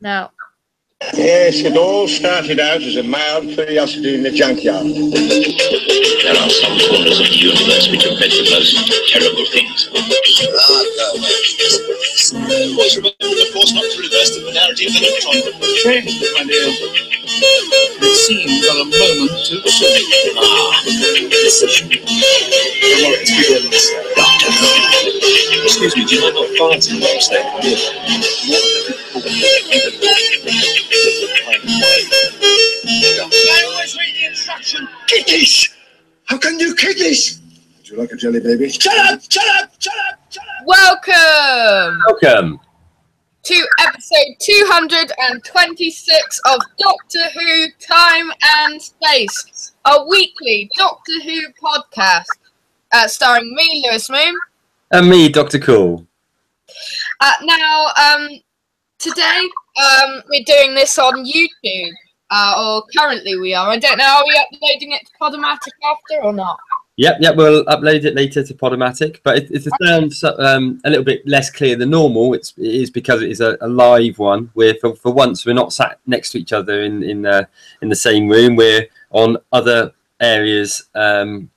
now. Yes, it all started out as a mild curiosity in the junkyard. There are some corners of the universe which have read the most terrible things. Always remember, of course, not to reverse the narrative of the electron. Strange, my dear. It seemed for a moment to swing. Decision. Well, let's begin, Doctor. Excuse me, do you mind not farting while I'm staying here? I always read the instruction. Kiddies! How can you kiddies? Would you like a jelly baby? Shut up! Shut up! Shut up! Shut up! Welcome! Welcome to episode 226 of Doctor Who Time and Space, a weekly Doctor Who podcast starring me, Lewis Moon. And me, Dr. Cool. Today we're doing this on YouTube, or currently we are. I don't know, are we uploading it to Podomatic after or not? Yep, we'll upload it later to Podomatic, but if it sounds a little bit less clear than normal, it is because it is a live one. Where for once we're not sat next to each other in the same room. We're on other areas, other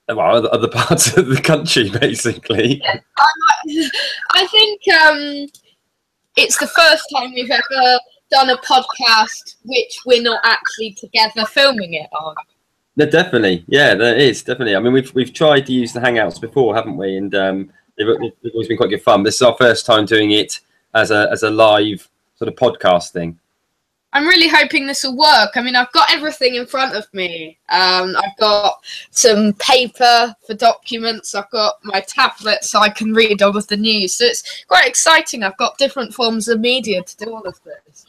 parts of the country, basically. Yeah, I think it's the first time we've ever done a podcast which we're not actually together filming it on. No, definitely, yeah, there is definitely. I mean, we've tried to use the Hangouts before, haven't we? And they've always been quite good fun. This is our first time doing it as a live sort of podcast thing. I'm really hoping this will work. I mean, I've got everything in front of me. I've got some paper for documents. I've got my tablet so I can read all of the news. So it's quite exciting. I've got different forms of media to do all of this.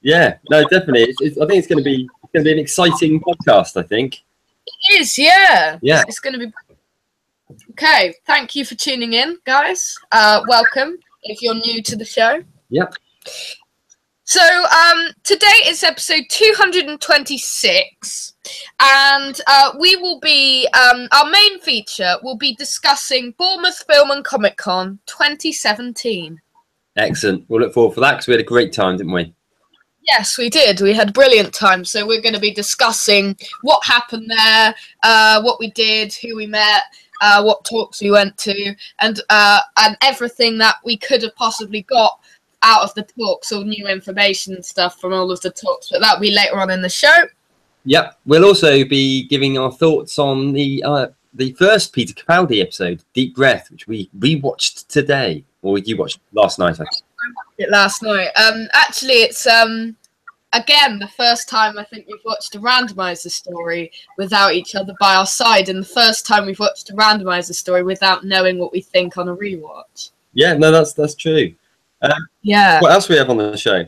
Yeah, no, definitely. I think it's going to be an exciting podcast, I think. It is, yeah. Yeah. It's going to be... Okay, thank you for tuning in, guys. Welcome, if you're new to the show. Yep. So, today is episode 226, and we will be... our main feature will be discussing Bournemouth Film and Comic Con 2017. Excellent. We'll look forward for that because we had a great time, didn't we? Yes, we did. We had a brilliant time. So we're going to be discussing what happened there, what we did, who we met, what talks we went to, and everything that we could have possibly got out of the talks, or new information and stuff from all of the talks. But that'll be later on in the show. Yep. We'll also be giving our thoughts on the first Peter Capaldi episode, Deep Breath, which we rewatched today, or you watched last night, I think. It last night. Actually, it's again the first time I think we've watched a randomizer story without each other by our side, and the first time we've watched a randomizer story without knowing what we think on a rewatch. Yeah, no, that's true. Yeah. What else do we have on the show?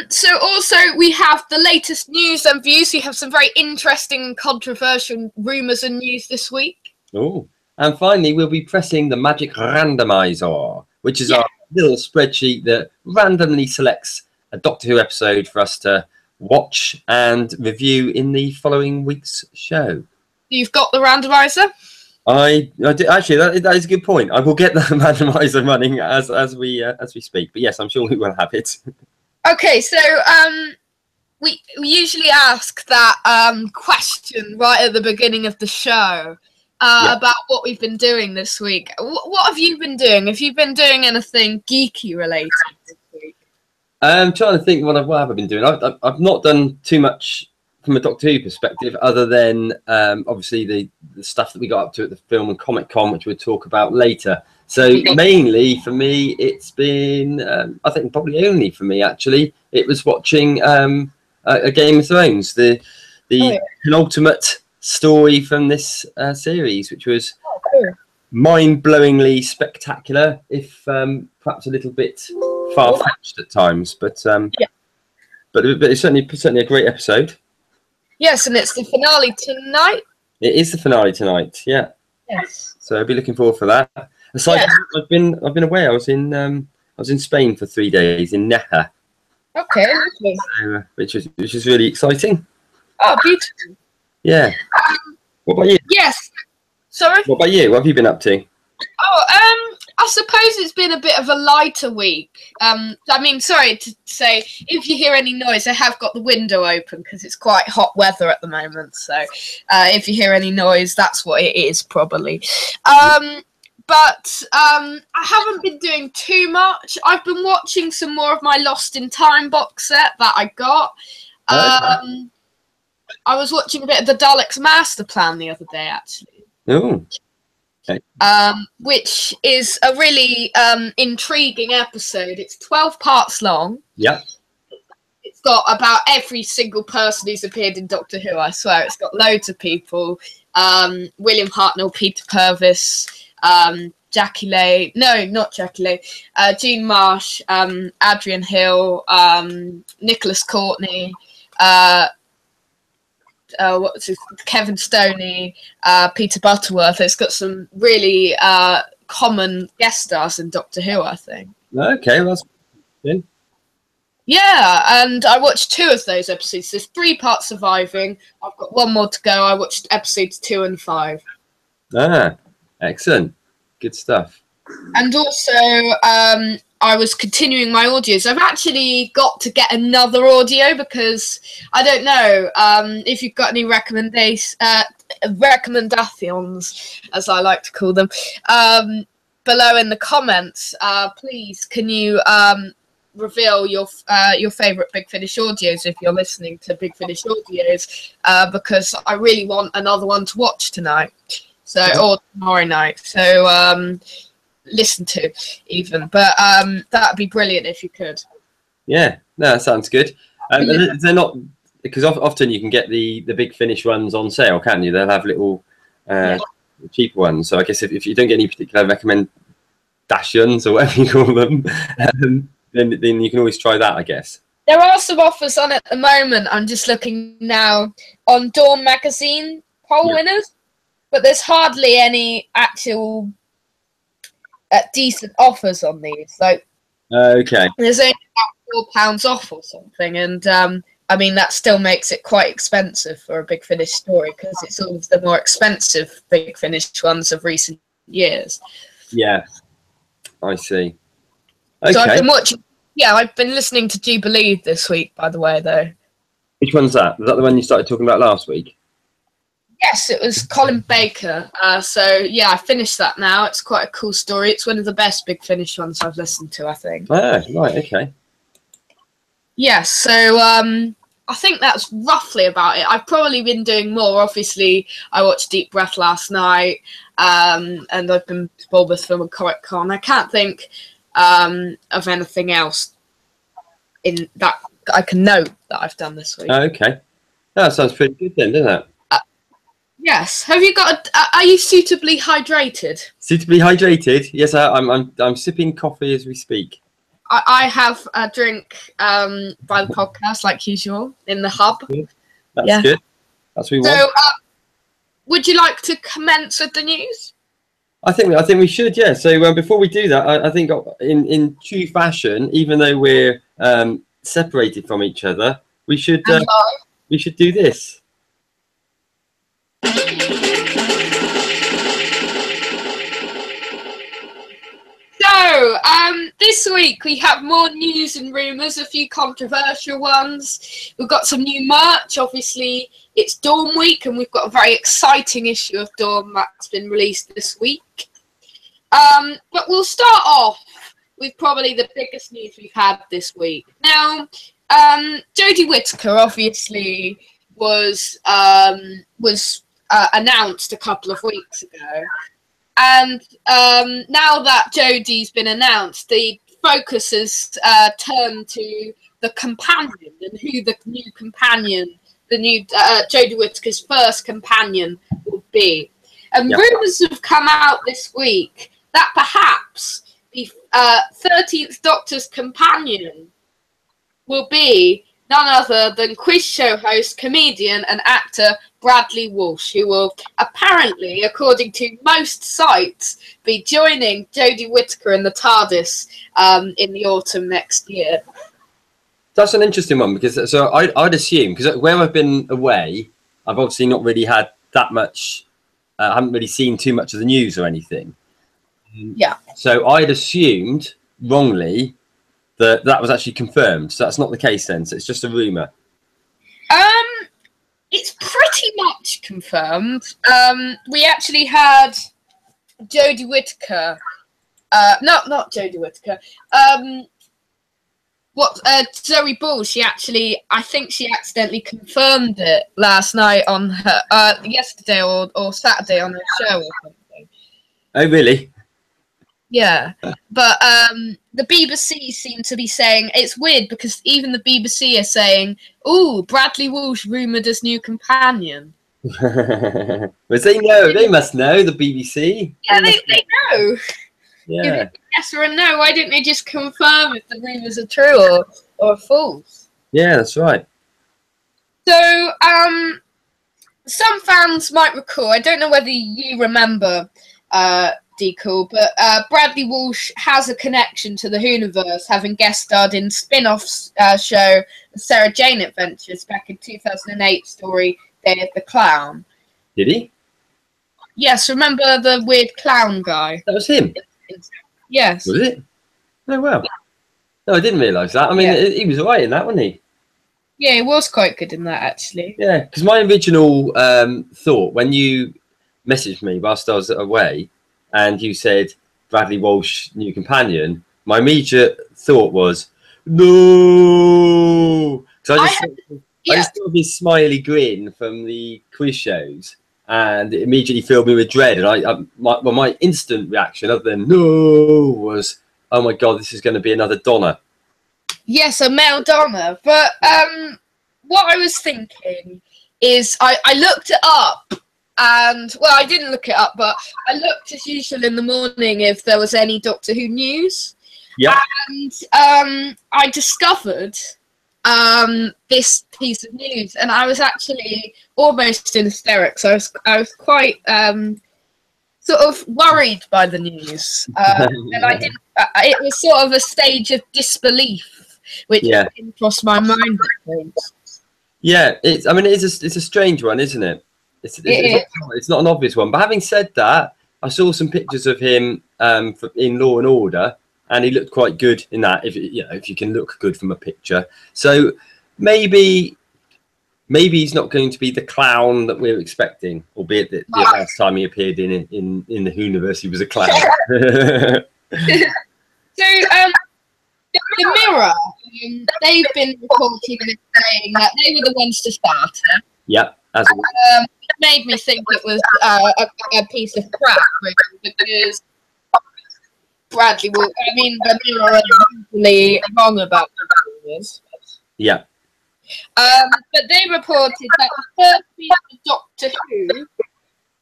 So also we have the latest news and views. We have some very interesting and controversial rumours and news this week. Oh, and finally we'll be pressing the magic randomizer, which is our little spreadsheet that randomly selects a Doctor Who episode for us to watch and review in the following week's show. You've got the randomizer? I do, actually. That is a good point. I will get the randomizer running as we speak. But yes, I'm sure we will have it. Okay, so we usually ask that question right at the beginning of the show. About what we've been doing this week. What have you been doing? Have you been doing anything geeky related this week? I'm trying to think what have I been doing. I've not done too much from a Doctor Who perspective, other than obviously the stuff that we got up to at the Film and Comic Con, which we'll talk about later. So mainly for me, it's been I think probably only for me actually. It was watching a Game of Thrones, the penultimate story from this series, which was mind-blowingly spectacular, if perhaps a little bit far-fetched at times, but it's certainly a great episode. Yes, and it's the finale tonight. It is the finale tonight. Yeah. Yes. So I'll be looking forward for that. Aside, I've been away. I was in Spain for 3 days in Neja. Okay, lovely. So, which is really exciting. Oh, beautiful. Yeah. What about you? Yes. Sorry? What about you? What have you been up to? Oh, I suppose it's been a bit of a lighter week. I mean, sorry to say, if you hear any noise, I have got the window open because it's quite hot weather at the moment. So if you hear any noise, that's what it is, probably. But I haven't been doing too much. I've been watching some more of my Lost in Time box set that I got. I was watching a bit of the Daleks Master Plan the other day, actually. Oh. Okay. Which is a really intriguing episode. It's 12 parts long. Yeah. It's got about every single person who's appeared in Doctor Who, I swear. It's got loads of people. William Hartnell, Peter Purvis, Jackie Lay, no, not Jackie Lay, Jean Marsh, Adrian Hill, Nicholas Courtney, Kevin Stoney, Peter Butterworth. It's got some really common guest stars in Doctor Who, I think. Okay, well, that's good. Yeah, and I watched 2 of those episodes. There's 3 parts surviving. I've got 1 more to go. I watched episodes 2 and 5. Ah, excellent. Good stuff. And also, I was continuing my audios. I've actually got to get another audio because I don't know if you've got any recommendations, as I like to call them, below in the comments. Please, can you reveal your favourite Big Finish audios if you're listening to Big Finish audios, because I really want another one to watch tonight, or tomorrow night. So listen to even, but that'd be brilliant if you could. Yeah, no, that sounds good. They're not, because often you can get the Big Finish ones on sale, can't you? They'll have little cheaper ones. So I guess if you don't get any particular recommendations or whatever you call them, then you can always try that, I guess. There are some offers on at the moment. I'm just looking now on Dawn magazine poll winners, but there's hardly any actual decent offers on these. Like, okay, there's only about £4 off or something, and I mean that still makes it quite expensive for a Big Finish story because it's all of the more expensive Big Finish ones of recent years. Yeah, I see. Okay. So I've been watching. Yeah, I've been listening to Jubilee this week, by the way, though. Which one's that? Was that the one you started talking about last week? Yes, it was Colin Baker. So, yeah, I finished that now. It's quite a cool story. It's one of the best Big Finish ones I've listened to, I think. Ah, right, okay. Yeah, so I think that's roughly about it. I've probably been doing more. Obviously, I watched Deep Breath last night, and I've been to Bournemouth Film and Comic Con. I can't think of anything else in that I can note that I've done this week. Okay. That sounds pretty good then, doesn't it? Yes. Have you got? Are you suitably hydrated? Suitably hydrated? Yes, I'm sipping coffee as we speak. I have a drink by the podcast, like usual, in the hub. That's good. That's what we want. So, would you like to commence with the news? I think we should, yeah. So before we do that, I think in true fashion, even though we're separated from each other, we should do this. So, this week we have more news and rumours, a few controversial ones. We've got some new merch. Obviously, it's Dawn Week, and we've got a very exciting issue of Dawn that's been released this week. But we'll start off with probably the biggest news we've had this week. Now, Jodie Whittaker obviously was announced a couple of weeks ago. And now that Jodie's been announced, the focus has turned to the companion and who the new companion, the new Jodie Whittaker's first companion will be. And rumours have come out this week that perhaps the 13th Doctor's companion will be none other than quiz show host, comedian and actor Bradley Walsh, who will apparently, according to most sites, be joining Jodie Whittaker in the TARDIS in the autumn next year. That's an interesting one because I'd assume, because where I've been away, I've obviously not really had that much. I haven't really seen too much of the news or anything. Yeah. So I'd assumed wrongly that that was actually confirmed. So that's not the case then. So it's just a rumor. It's pretty much confirmed. We actually had Jodie Whittaker. Not Jodie Whittaker. Zoe Ball? I think she accidentally confirmed it last night on her, yesterday or Saturday on her show or something. Oh, really? Yeah, but the BBC seem to be saying it's weird because even the BBC are saying, "Ooh, Bradley Walsh rumoured as new companion." But they know. They must know, the BBC. Yeah, they know. Yeah. Yes or a no. Why didn't they just confirm if the rumours are true or false? Yeah, that's right. So, some fans might recall. I don't know whether you remember. Decool, but Bradley Walsh has a connection to the Hooniverse, having guest starred in spin-off show The Sarah Jane Adventures back in 2008 story Day of the Clown. Did he? Yes, remember the weird clown guy? That was him? Yes. Was it? Oh, wow. No, I didn't realise that. I mean, he was all right in that, wasn't he? Yeah, he was quite good in that, actually. Yeah, because my original thought, when you messaged me whilst I was away, and you said Bradley Walsh, new companion, my immediate thought was, no! So I just saw his smiley grin from the quiz shows, and it immediately filled me with dread. And my instant reaction, other than no, was, oh my God, this is going to be another Donna. Yes, a male Donna. But what I was thinking is I looked it up. And, well, I didn't look it up, but I looked as usual in the morning if there was any Doctor Who news. Yeah. And I discovered this piece of news, and I was actually almost in hysterics. I was quite sort of worried by the news. And I didn't. It was sort of a stage of disbelief, which didn't cross my mind. Yeah, it's a strange one, isn't it? It's not an obvious one. But having said that, I saw some pictures of him in Law and Order, and he looked quite good in that. If you can look good from a picture, so maybe he's not going to be the clown that we're expecting. Albeit that the last time he appeared in the Hooniverse, he was a clown. So the Mirror, they've been reporting and saying that they were the ones to start it. Yeah. It made me think it was a piece of crap, really, because Bradley will. I mean, the Mirror are usually wrong about this. Yeah. But they reported that the third season of Doctor Who.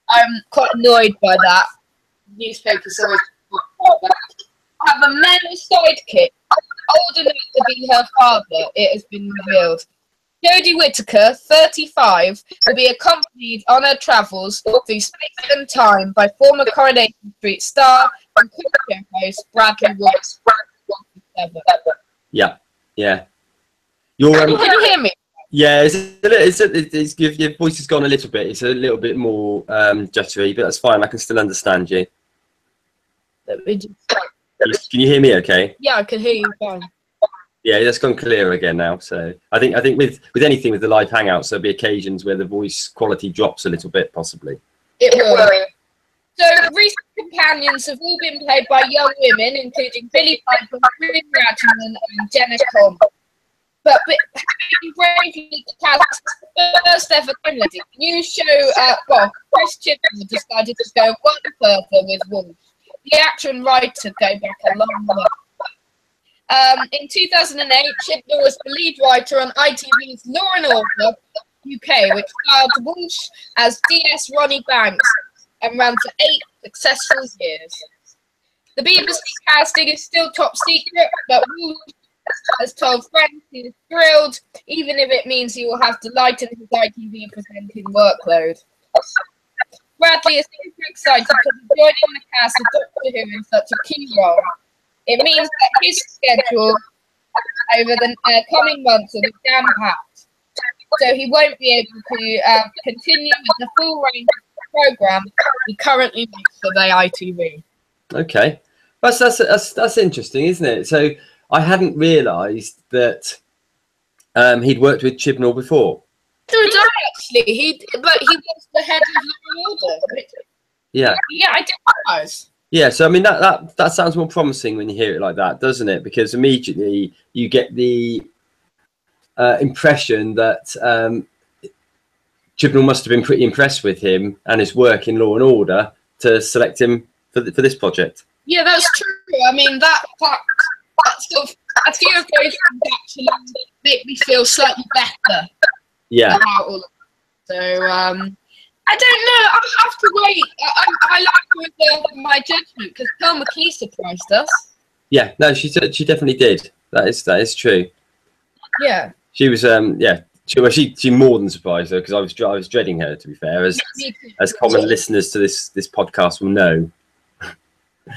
I'm quite annoyed by that. Newspapers always report that. Have a male sidekick old enough to be her father. It has been revealed. Jodie Whittaker, 35, will be accompanied on her travels through space and time by former Coronation Street star and talk host Bradley Walsh. Yeah. Can you hear me? Yeah, your voice has gone a little bit. It's a little bit more jittery, but that's fine. I can still understand you. Let me just... Can you hear me? Okay. Yeah, I can hear you fine. Yeah, that's gone clear again now. So I think with anything with the live hangouts, there'll be occasions where the voice quality drops a little bit, possibly. It will. So recent companions have all been played by young women, including Billy Piper, Ruth Radman, and Jenna Coleman. But having bravely cast the first ever comedy, new show boss Chris Chibnall decided to go one further with Wolf. The actor and writer go back a long way. In 2008, Chibnall was the lead writer on ITV's Law and Order UK, which starred Walsh as DS Ronnie Banks and ran for 8 successful years. The BBC casting is still top secret, but Walsh has told friends he is thrilled, even if it means he will have to lighten his ITV presenting workload. Bradley is super excited to be joining the cast of Doctor Who in such a key role. It means that his schedule over the coming months will be jam-packed, so he won't be able to continue with the full range of the programme he currently makes for the ITV. Okay, that's interesting, isn't it? So I hadn't realised that he'd worked with Chibnall before. Actually, he was the head of Law and Order. Yeah. Yeah, I didn't realise. Yeah, so I mean that sounds more promising when you hear it like that, doesn't it? Because immediately you get the impression that Chibnall must have been pretty impressed with him and his work in Law and Order to select him for this project. Yeah, that's true. I mean, that sort of a few of those things actually make me feel slightly better. Yeah. About all of it. So I don't know. I'll have to wait. I like to reserve my judgment because Pearl McKee surprised us. Yeah, no, she definitely did. That is true. Yeah. She was she more than surprised though, because I was dreading her, to be fair, as common listeners to this podcast will know.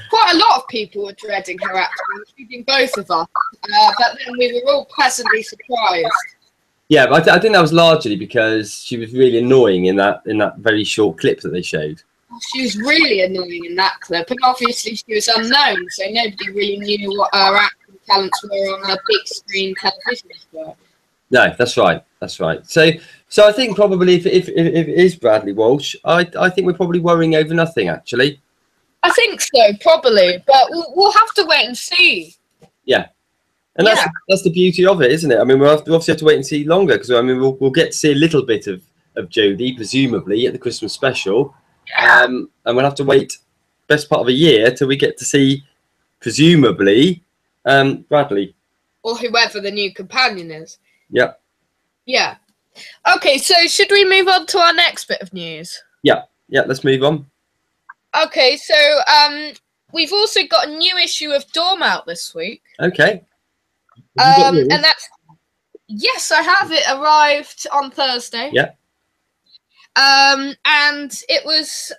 Quite a lot of people were dreading her, actually, including both of us. But then we were all pleasantly surprised. Yeah, but I think that was largely because she was really annoying in that very short clip that they showed. She was really annoying in that clip, and obviously she was unknown, so nobody really knew what her acting talents were on a big screen television show. No, that's right. So I think probably if it is Bradley Walsh, I think we're probably worrying over nothing, actually. I think so, probably, but we'll have to wait and see. Yeah. And that's the beauty of it, isn't it? I mean, we'll obviously have to wait and see longer, because I mean, we'll get to see a little bit of Jodie, presumably, at the Christmas special. And we'll have to wait best part of a year till we get to see, presumably, Bradley. Or whoever the new companion is. Yeah. Yeah. Okay, so should we move on to our next bit of news? Yeah, let's move on. Okay, so we've also got a new issue of Dorm out this week. Okay. And that's... Yes, I have. It arrived on Thursday. Yeah. And it was...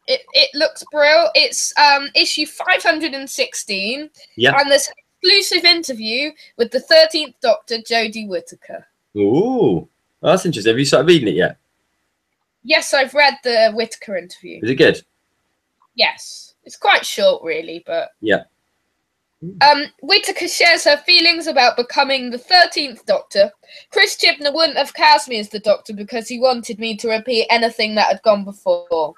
It looks brilliant. It's issue 516. Yeah. And this exclusive interview with the 13th Doctor, Jodie Whittaker. Ooh, well, that's interesting. Have you started reading it yet? Yes, I've read the Whittaker interview. Is it good? Yes. It's quite short, really, but... Yeah. Whittaker shares her feelings about becoming the 13th Doctor. Chris Chibnall wouldn't have cast me as the Doctor because he wanted me to repeat anything that had gone before.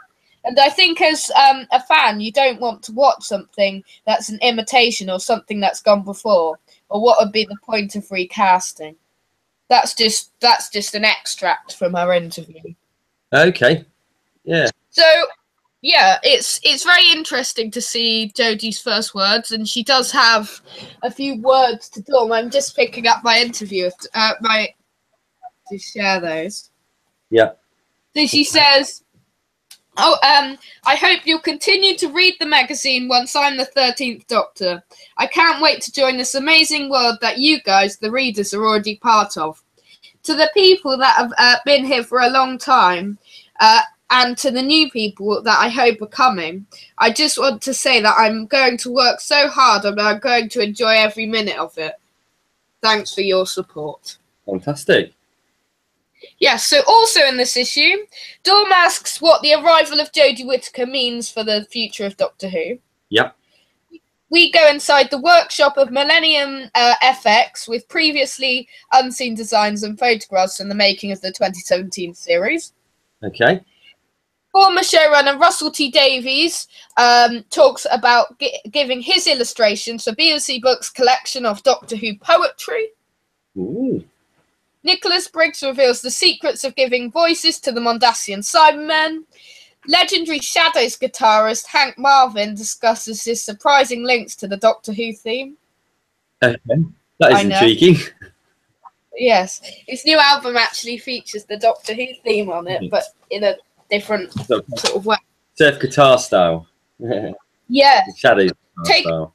And I think as a fan, you don't want to watch something that's an imitation or something that's gone before. Or what would be the point of recasting? That's just an extract from her interview. Okay. Yeah. So, yeah, it's very interesting to see Jodie's first words, and she does have a few words to Dorm. I'm just picking up my interview to share those. Yeah. So she says, I hope you'll continue to read the magazine once I'm the 13th Doctor. I can't wait to join this amazing world that you guys, the readers, are already part of. To the people that have been here for a long time, and to the new people that I hope are coming, I just want to say that I'm going to work so hard and I'm going to enjoy every minute of it. Thanks for your support. Fantastic. Yes, so also in this issue, Dorm asks what the arrival of Jodie Whittaker means for the future of Doctor Who. Yep. We go inside the workshop of Millennium FX with previously unseen designs and photographs from the making of the 2017 series. Okay. Former showrunner Russell T Davies talks about giving his illustrations for BBC Books' collection of Doctor Who poetry. Ooh. Nicholas Briggs reveals the secrets of giving voices to the Mondasian Cybermen. Legendary Shadows guitarist Hank Marvin discusses his surprising links to the Doctor Who theme. Okay. That is intriguing. Yes. His new album actually features the Doctor Who theme on it, but in a different sort of way. Surf guitar style. Yeah. Shadows style.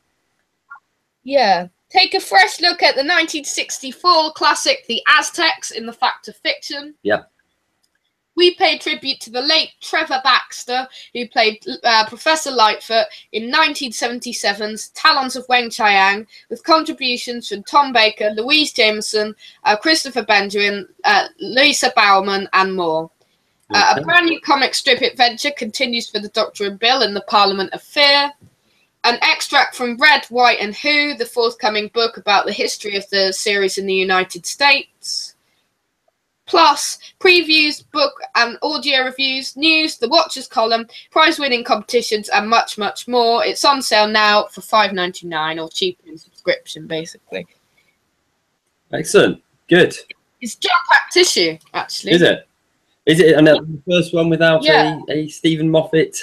Yeah. Take a fresh look at the 1964 classic The Aztecs in the Fact of Fiction. Yeah. We pay tribute to the late Trevor Baxter, who played Professor Lightfoot in 1977's Talons of Weng-Chiang, with contributions from Tom Baker, Louise Jameson, Christopher Benjamin, Lisa Bauman, and more. A brand new comic strip adventure continues for the Doctor and Bill in the Parliament of Fear. an extract from Red, White and Who, the forthcoming book about the history of the series in the United States. Plus, previews, book and audio reviews, news, the Watchers column, prize-winning competitions, and much, much more. It's on sale now for $5.99 or cheaper in subscription, basically. Excellent. Good. It's jam-packed issue, actually. Is it? Is it the first one without a Stephen Moffat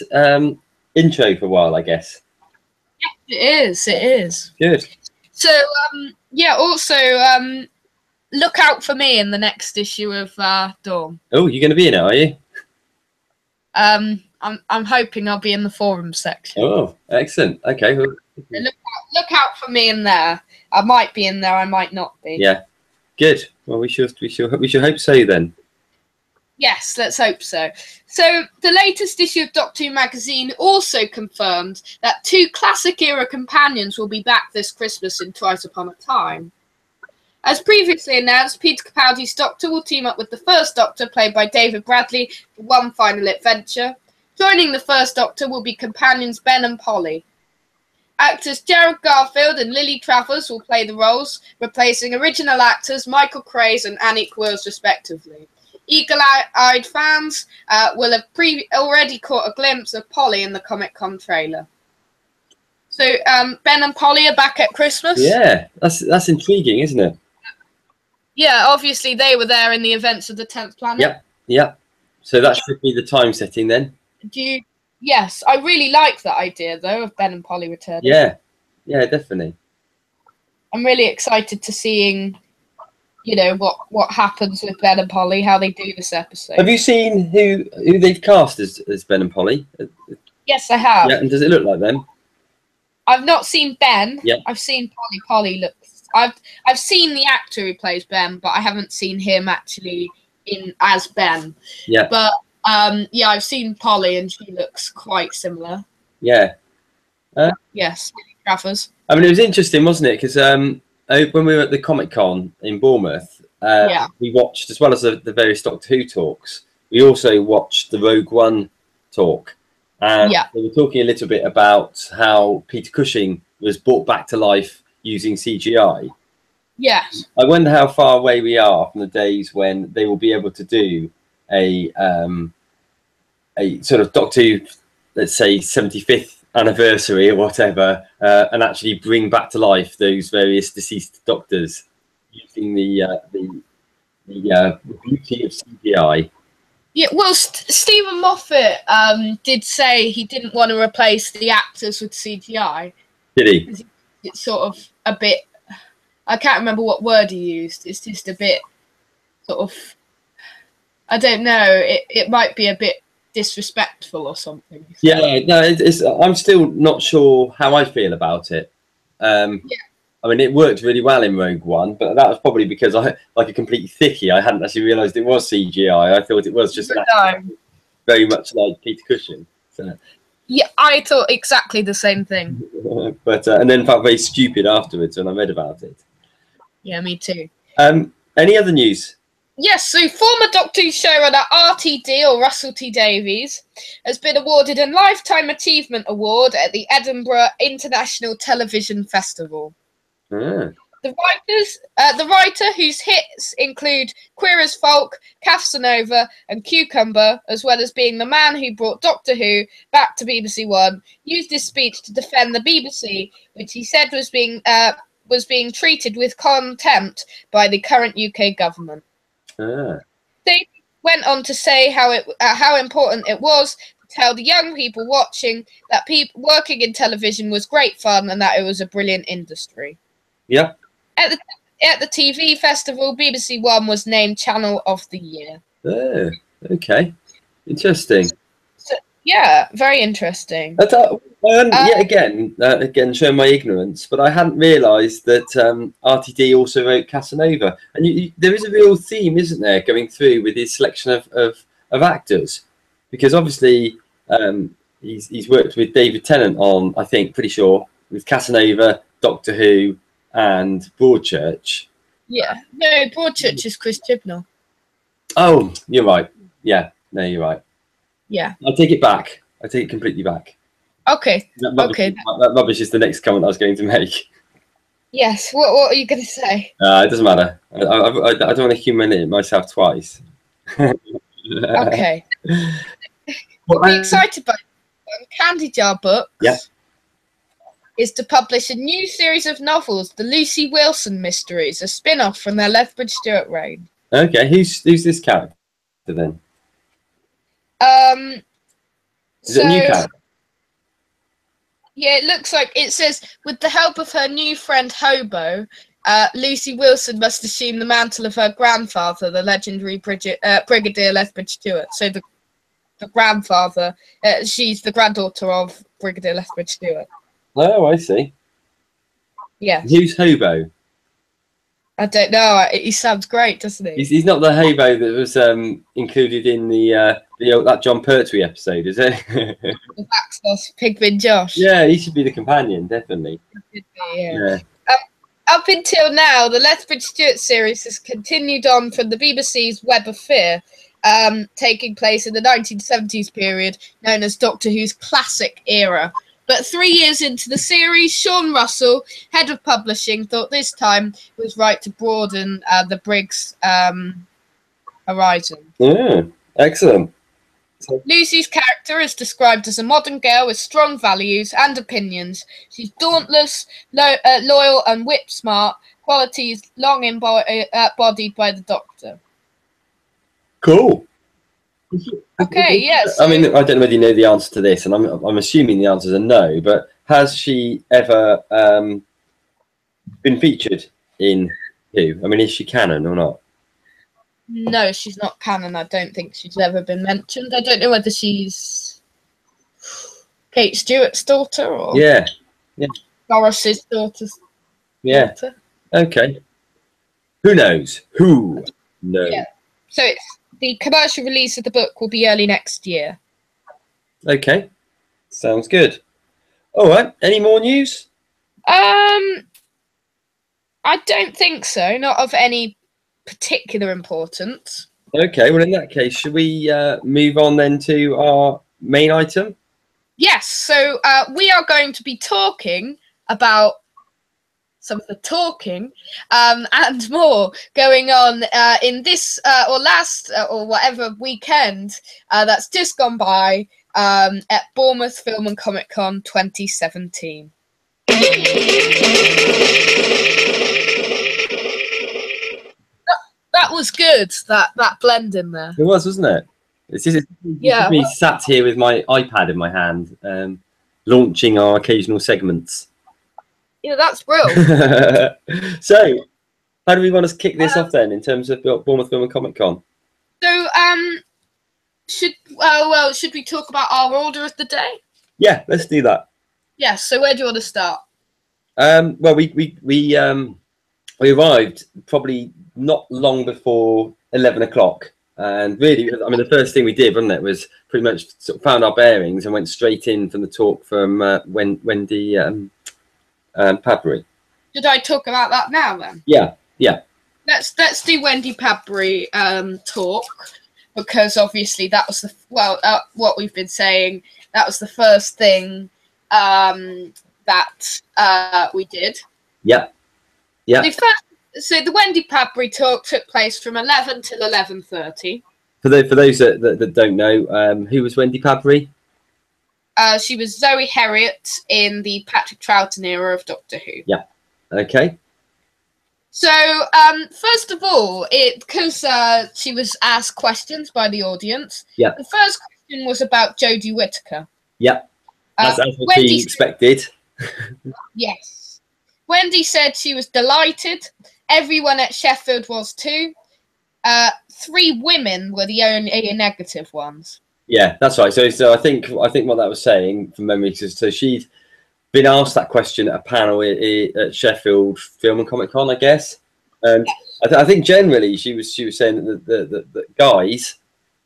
intro for a while, I guess? Yeah, it is. It is. Good. So, yeah, also, look out for me in the next issue of Dawn. Oh, you're going to be in it, are you? I'm hoping I'll be in the forum section. Oh, excellent. Okay. Well, look out for me in there. I might be in there. I might not be. Yeah. Good. Well, we should hope so then. Yes, let's hope so. So, the latest issue of Doctor Who magazine also confirmed that 2 classic era companions will be back this Christmas in Twice Upon a Time. As previously announced, Peter Capaldi's Doctor will team up with the First Doctor, played by David Bradley, for one final adventure. Joining the First Doctor will be companions Ben and Polly. Actors Gerald Garfield and Lily Travers will play the roles, replacing original actors Michael Craze and Annick Wills, respectively. Eagle-eyed fans will have already caught a glimpse of Polly in the Comic-Con trailer. So Ben and Polly are back at Christmas. Yeah, that's intriguing, isn't it? Yeah, obviously they were there in the events of the 10th Planet. Yep, yep. So that should be the time setting then. Yes, I really like that idea though of Ben and Polly returning. Yeah, yeah, definitely. I'm really excited to seeing, you know, what happens with Ben and Polly, how they do this episode. Have you seen who they've cast as Ben and Polly? Yes, I have. Yeah, and does it look like them? I've not seen Ben. Yeah. I've seen Polly. Polly looks. I've seen the actor who plays Ben, but I haven't seen him actually as Ben. Yeah. But yeah, I've seen Polly, and she looks quite similar. Yeah. Yes, Travers. I mean, it was interesting, wasn't it? Because when we were at the Comic-Con in Bournemouth, we watched, as well as the various Doctor Who talks, we also watched the Rogue One talk. And they were talking a little bit about how Peter Cushing was brought back to life using CGI. Yes. I wonder how far away we are from the days when they will be able to do a sort of Doctor Who, let's say 75th anniversary or whatever, and actually bring back to life those various deceased doctors using the beauty of CGI. Yeah, well, Stephen Moffat did say he didn't want to replace the actors with CGI. Did he? It's sort of a bit. I can't remember what word he used. It's just a bit sort of. I don't know. It might be a bit disrespectful or something. Yeah, no, I'm still not sure how I feel about it. I mean, it worked really well in Rogue One, but that was probably because I, like a complete thickie, I hadn't actually realised it was CGI. I thought it was just very much like Peter Cushing. So. Yeah, I thought exactly the same thing. But and then felt very stupid afterwards when I read about it. Yeah, me too. Any other news? Yes, so former Doctor Who showrunner RTD, or Russell T Davies, has been awarded a Lifetime Achievement Award at the Edinburgh International Television Festival. The writer, whose hits include Queer as Folk, Casanova and Cucumber, as well as being the man who brought Doctor Who back to BBC One, used his speech to defend the BBC, which he said was being treated with contempt by the current UK government. They went on to say how important it was to tell the young people watching that working in television was great fun and that it was a brilliant industry. Yeah. At the TV festival, BBC One was named Channel of the Year. Oh, okay. Interesting. So, yeah, very interesting. Again, showing my ignorance, but I hadn't realised that RTD also wrote Casanova. And there is a real theme, isn't there, going through with his selection of actors? Because obviously he's worked with David Tennant on, I think, pretty sure, with Casanova, Doctor Who, and Broadchurch. Yeah, no, Broadchurch is Chris Chibnall. Oh, you're right. Yeah, no, you're right. Yeah, I take it back. I take it completely back. Okay. That rubbish is the next comment I was going to make. Yes. What are you going to say? It doesn't matter. I don't want to humiliate myself twice. Okay. We'll be excited by Candy Jar Books. Yeah. Is to publish a new series of novels, the Lucy Wilson Mysteries, a spin-off from their Lethbridge Stewart reign. Okay, who's this character then? Is it a new character? Yeah, it looks like it says, with the help of her new friend Hobo, Lucy Wilson must assume the mantle of her grandfather, the legendary Brigadier Lethbridge Stewart. So the grandfather, she's the granddaughter of Brigadier Lethbridge Stewart. Oh, I see. Yeah. Who's Hobo? I don't know. He sounds great, doesn't he? He's not the Hobo that was included in that John Pertwee episode, is it? The Baxos, Pigman Josh. Yeah, he should be the companion, definitely. Yeah. Up until now, the Lethbridge Stewart series has continued on from the BBC's Web of Fear, taking place in the 1970s period, known as Doctor Who's classic era. But 3 years into the series, Sean Russell, head of publishing, thought this time it was right to broaden the Briggs horizon. Yeah, excellent. Lucy's character is described as a modern girl with strong values and opinions. She's dauntless, loyal and whip-smart, qualities long embodied by the Doctor. Cool. Okay, yes. I mean, I don't know whether you know the answer to this, and I'm assuming the answer is a no, but has she ever been featured in Who? I mean, is she canon or not? No, she's not canon. I don't think she's ever been mentioned. I don't know whether she's Kate Stewart's daughter or Doris's daughter's daughter. Okay. Who knows? Who knows? Yeah. So the commercial release of the book will be early next year. Okay. Sounds good. All right. Any more news? I don't think so. Not of any particular importance. Okay. Well, in that case, should we move on then to our main item? Yes. So we are going to be talking about some of the talking and more going on in this or last or whatever weekend that's just gone by at Bournemouth Film and Comic Con 2017. That was good, that blend in there. It was, wasn't it? It's just me sat here with my iPad in my hand, launching our occasional segments. Yeah, that's real. So, how do we want to kick this off then, in terms of Bournemouth Film and Comic Con? So, should we talk about our order of the day? Yeah, let's do that. Yeah. So, where do you want to start? Well, we arrived probably not long before 11 o'clock, and really, I mean, the first thing we did, wasn't it, was pretty much sort of found our bearings and went straight in from the talk from Wendy. Padbury. Should I talk about that now then? Yeah. Let's do Wendy Padbury talk, because obviously that was what we've been saying. That was the first thing that we did. Yeah. So the Wendy Padbury talk took place from 11 till 11:30. For those that don't know, who was Wendy Padbury? She was Zoe Herriot in the Patrick Troughton era of Doctor Who. Yeah. Okay. So, first of all, because she was asked questions by the audience. Yeah. The first question was about Jodie Whittaker. Yeah. As what she expected. Yes. Wendy said she was delighted. Everyone at Sheffield was too. 3 women were the only negative ones. Yeah, that's right. So I think what that was saying from memory. So she'd been asked that question at a panel at Sheffield Film and Comic Con, I guess. And I think generally she was saying that the guys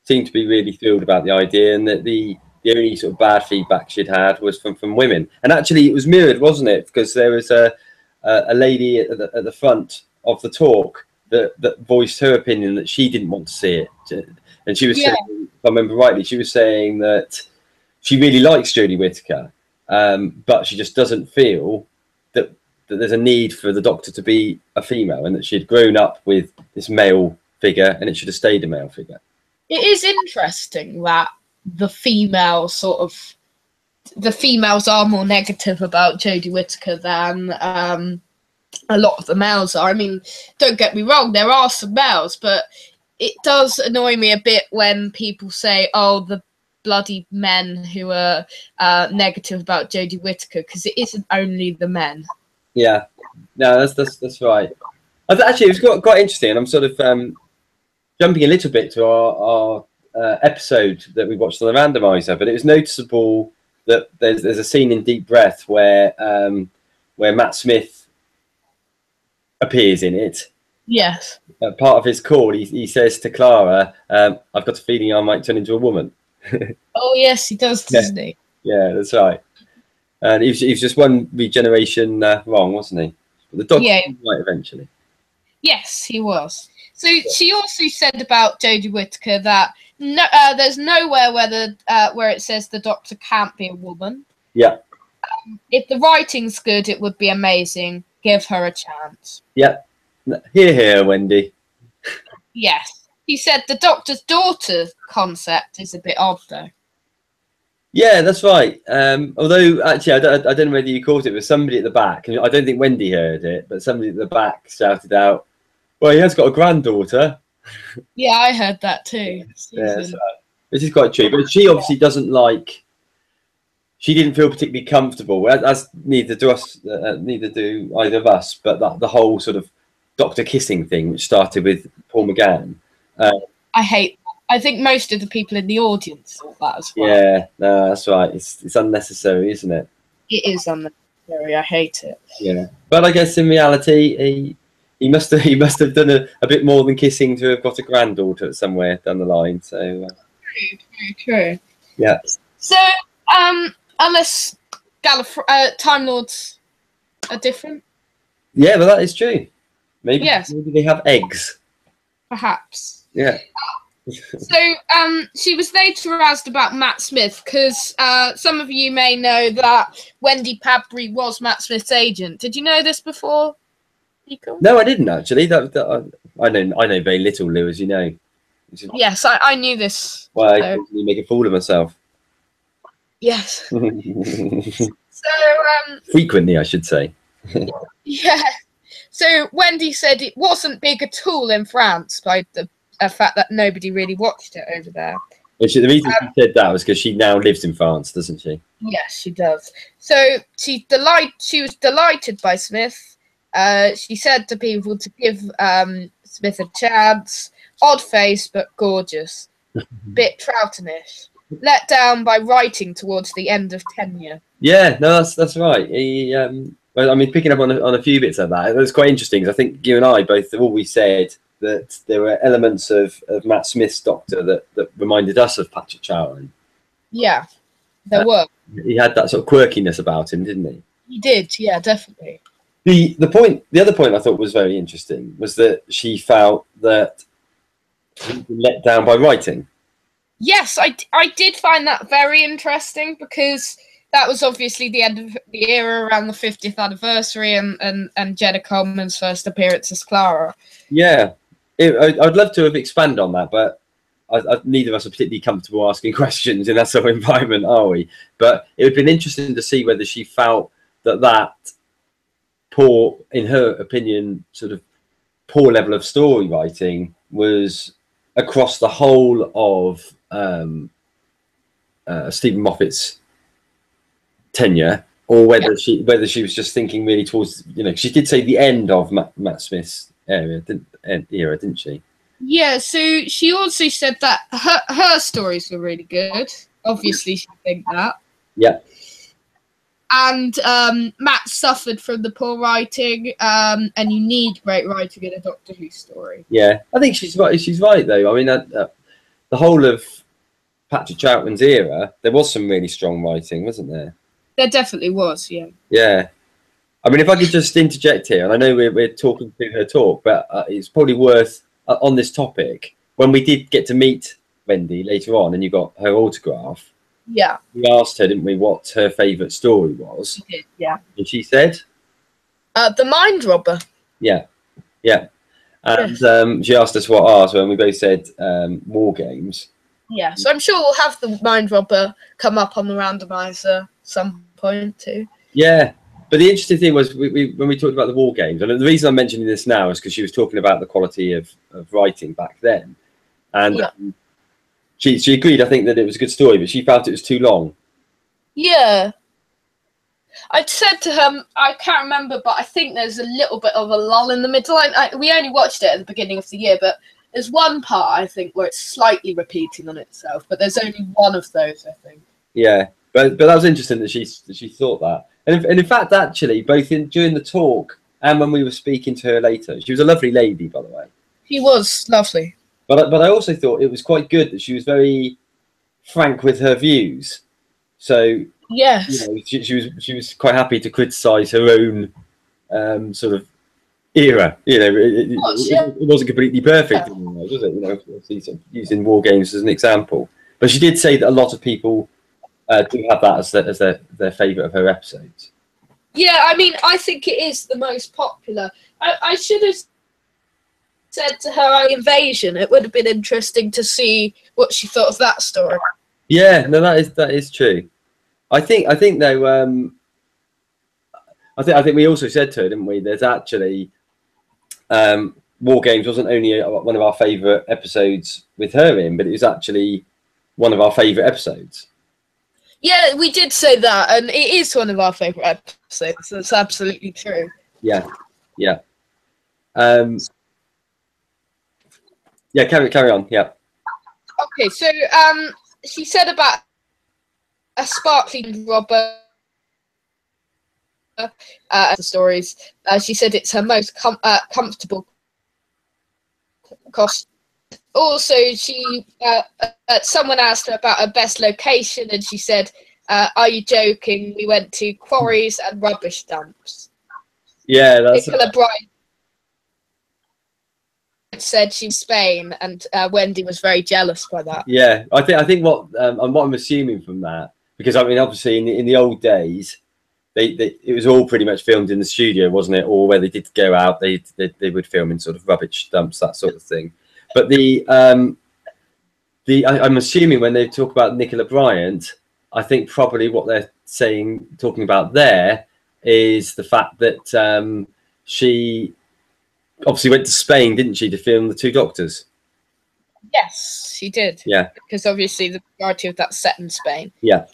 seemed to be really thrilled about the idea, and that the only sort of bad feedback she'd had was from women. And actually, it was mirrored, wasn't it? Because there was a lady at the front of the talk that voiced her opinion that she didn't want to see it. And she was saying, if I remember rightly, she was saying that she really likes Jodie Whittaker, but she just doesn't feel that there's a need for the Doctor to be a female, and that she had grown up with this male figure, and it should have stayed a male figure. It is interesting that the females are more negative about Jodie Whittaker than a lot of the males are. I mean, don't get me wrong, there are some males, but it does annoy me a bit when people say, "Oh, the bloody men who are negative about Jodie Whittaker," because it isn't only the men. Yeah, no, that's right. Actually, it was quite interesting. I'm sort of jumping a little bit to our episode that we watched on the randomizer, but it was noticeable that there's a scene in Deep Breath where Matt Smith appears in it. Yes. Part of his call, he says to Clara, "I've got a feeling I might turn into a woman." Oh yes, he does, doesn't he? Yeah, that's right. And he was just one regeneration wrong, wasn't he? But the Doctor was right eventually. Yes, he was. So she also said about Jodie Whittaker that there's nowhere where it says the Doctor can't be a woman. Yeah. If the writing's good, it would be amazing. Give her a chance. Yeah. Here, Wendy. Yes. He said the Doctor's daughter concept is a bit odd, though. Yeah, that's right. Although, actually, I don't know whether you caught it, but somebody at the back, and I don't think Wendy heard it, but somebody at the back shouted out, "Well, he has got a granddaughter." Yeah, I heard that too. Yeah, that's right. Which is quite true. But she obviously doesn't like... She didn't feel particularly comfortable, as neither do either of us, but the whole sort of Doctor kissing thing, which started with Paul McGann. I think most of the people in the audience thought that as well. Yeah, no, that's right. It's unnecessary, isn't it? It is unnecessary. I hate it. Yeah, but I guess in reality, he must have done a bit more than kissing to have got a granddaughter somewhere down the line. So very true. Yeah. So unless Time Lords are different. Yeah, but that is true. Maybe they have eggs. Perhaps. Yeah. So she was later asked about Matt Smith, because some of you may know that Wendy Padbury was Matt Smith's agent. Did you know this before, Nico? No, I didn't actually. I know very little, Lou, as you know. Yes, I knew this. Well, I make a fool of myself. Yes. So frequently, I should say. Yeah. So Wendy said it wasn't big at all in France, by the fact that nobody really watched it over there. The reason she said that was because she now lives in France, doesn't she? Yes, she does. So she was delighted by Smith. She said to people to give Smith a chance. Odd face, but gorgeous. Bit Troughtonish. Let down by writing towards the end of tenure. Yeah, no, that's right. He, well, I mean, picking up on a few bits of that, it was quite interesting, because I think you and I both have always said that there were elements of Matt Smith's Doctor that reminded us of Patrick Troughton. Yeah, there were. He had that sort of quirkiness about him, didn't he? He did, yeah, definitely. The other point I thought was very interesting was that she felt that he'd been let down by writing. Yes, I did find that very interesting, because that was obviously the end of the era around the 50th anniversary and Jenna Coleman's first appearance as Clara. Yeah, I'd love to have expanded on that, but neither of us are particularly comfortable asking questions in that sort of environment, are we? But it would have been interesting to see whether she felt that poor, in her opinion, sort of poor level of story writing was across the whole of Stephen Moffat's tenure, or whether she was just thinking really towards, she did say the end of Matt Smith's era, didn't she? Yeah, so she also said that her stories were really good. Obviously, she think that. Yeah. And Matt suffered from the poor writing, and you need great writing in a Doctor Who story. Yeah, I think she's right. She's right, though. I mean, the whole of Patrick Troughton's era, there was some really strong writing, wasn't there? There definitely was, yeah. Yeah. I mean, if I could just interject here, and I know we're talking through her talk, but it's probably worth, on this topic, when we did get to meet Wendy later on and you got her autograph, Yeah. We asked her, didn't we, what her favourite story was? We did, yeah. And she said? The Mind Robber. Yeah, yeah. And Yes. she asked us what ours were, and we both said War Games. Yeah, so I'm sure we'll have the Mind Robber come up on the randomizer some point too. Yeah, but the interesting thing was when we talked about the War Games, and the reason I'm mentioning this now is because she was talking about the quality of writing back then. And she agreed, I think, that it was a good story, but she felt it was too long. Yeah. I'd said to her, I can't remember, but I think there's a little bit of a lull in the middle. We only watched it at the beginning of the year, but there's one part, I think, where it's slightly repeating on itself, but there's only one of those, I think. Yeah, but that was interesting that she thought that. And in fact, actually, both during the talk and when we were speaking to her later, she was a lovely lady, by the way. She was lovely. But I also thought it was quite good that she was very frank with her views. So yes, you know, she was quite happy to criticise her own sort of era. You know, it wasn't completely perfect, was it? You know, using War Games as an example. But she did say that a lot of people do have that as their favourite of her episodes. Yeah, I mean, I think it is the most popular. I should have said to her Invasion. It would have been interesting to see what she thought of that story. Yeah, no, that is true. I think though. I think we also said to her, didn't we? There's actually War Games wasn't only one of our favourite episodes with her in, but it was actually one of our favourite episodes. Yeah, we did say that, and it is one of our favourite episodes. That's absolutely true. Yeah, yeah. Yeah, carry on. Yeah. Okay, so she said about a sparkling robber. The stories. She said it's her most comfortable costume. Also, someone asked her about her best location, and she said, "Are you joking? We went to quarries and rubbish dumps." Yeah, that's. Nicola Bryant said she's Spain, and Wendy was very jealous by that. Yeah, I think what I'm assuming from that, because I mean, obviously in the old days, it was all pretty much filmed in the studio, wasn't it? Or where they did go out, they would film in sort of rubbish dumps, that sort of thing. But I'm assuming when they talk about Nicola Bryant, I think probably what they're talking about there is the fact that she obviously went to Spain, didn't she, to film The Two Doctors? Yes, she did. Yeah. Because obviously the majority of that's set in Spain. Yeah,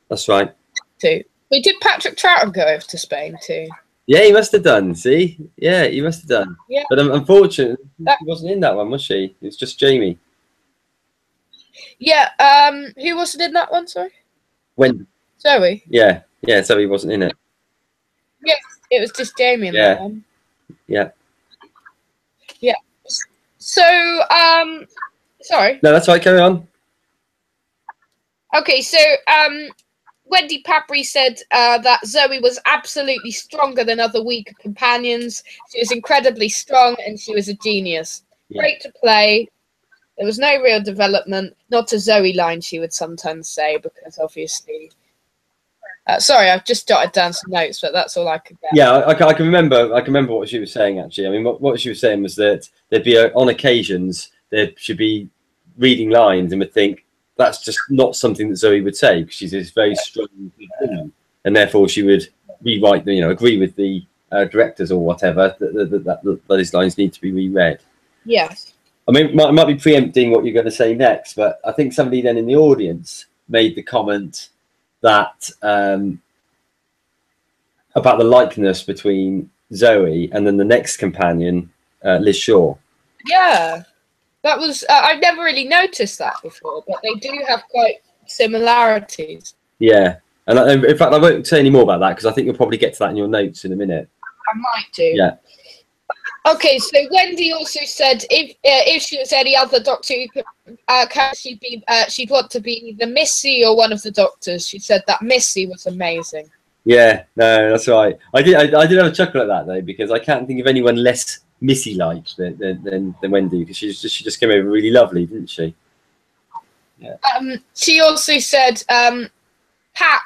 that's right. Too. We did Patrick Troughton go over to Spain too? Yeah, he must have done. See, yeah, he must have done. Yeah. But unfortunately, she wasn't in that one, was she? It's just Jamie. Yeah. Who wasn't in that one? Sorry. When? Zoe. Yeah. Zoe wasn't in it. Yes, it was just Jamie in that one. Yeah. Yeah. So, sorry. No, that's right. Carry on. Okay, so Wendy Papri said that Zoe was absolutely stronger than other weaker companions. She was incredibly strong and she was a genius. Yeah. Great to play. There was no real development. Not a Zoe line, she would sometimes say, because obviously... sorry, I've just jotted down some notes, but that's all I could get. Yeah, I can remember what she was saying, actually. I mean, what she was saying was that there'd be, on occasions, there should be reading lines and would think, that's just not something that Zoe would say, because she's this very strong woman, and therefore she would rewrite, agree with the directors or whatever that those lines need to be reread. Yes. I mean, I might be preempting what you're going to say next, but I think somebody then in the audience made the comment that about the likeness between Zoe and then the next companion, Liz Shaw. Yeah. That was, I've never really noticed that before, but they do have quite similarities. Yeah. And in fact, I won't say any more about that because I think you'll probably get to that in your notes in a minute. I might do. Yeah. Okay, so Wendy also said if she was any other doctor, she'd want to be the Missy or one of the doctors. She said that Missy was amazing. Yeah, no, that's right. I did have a chuckle at that though, because I can't think of anyone less Missy-like than Wendy, because she just came over really lovely, didn't she? She also said Pat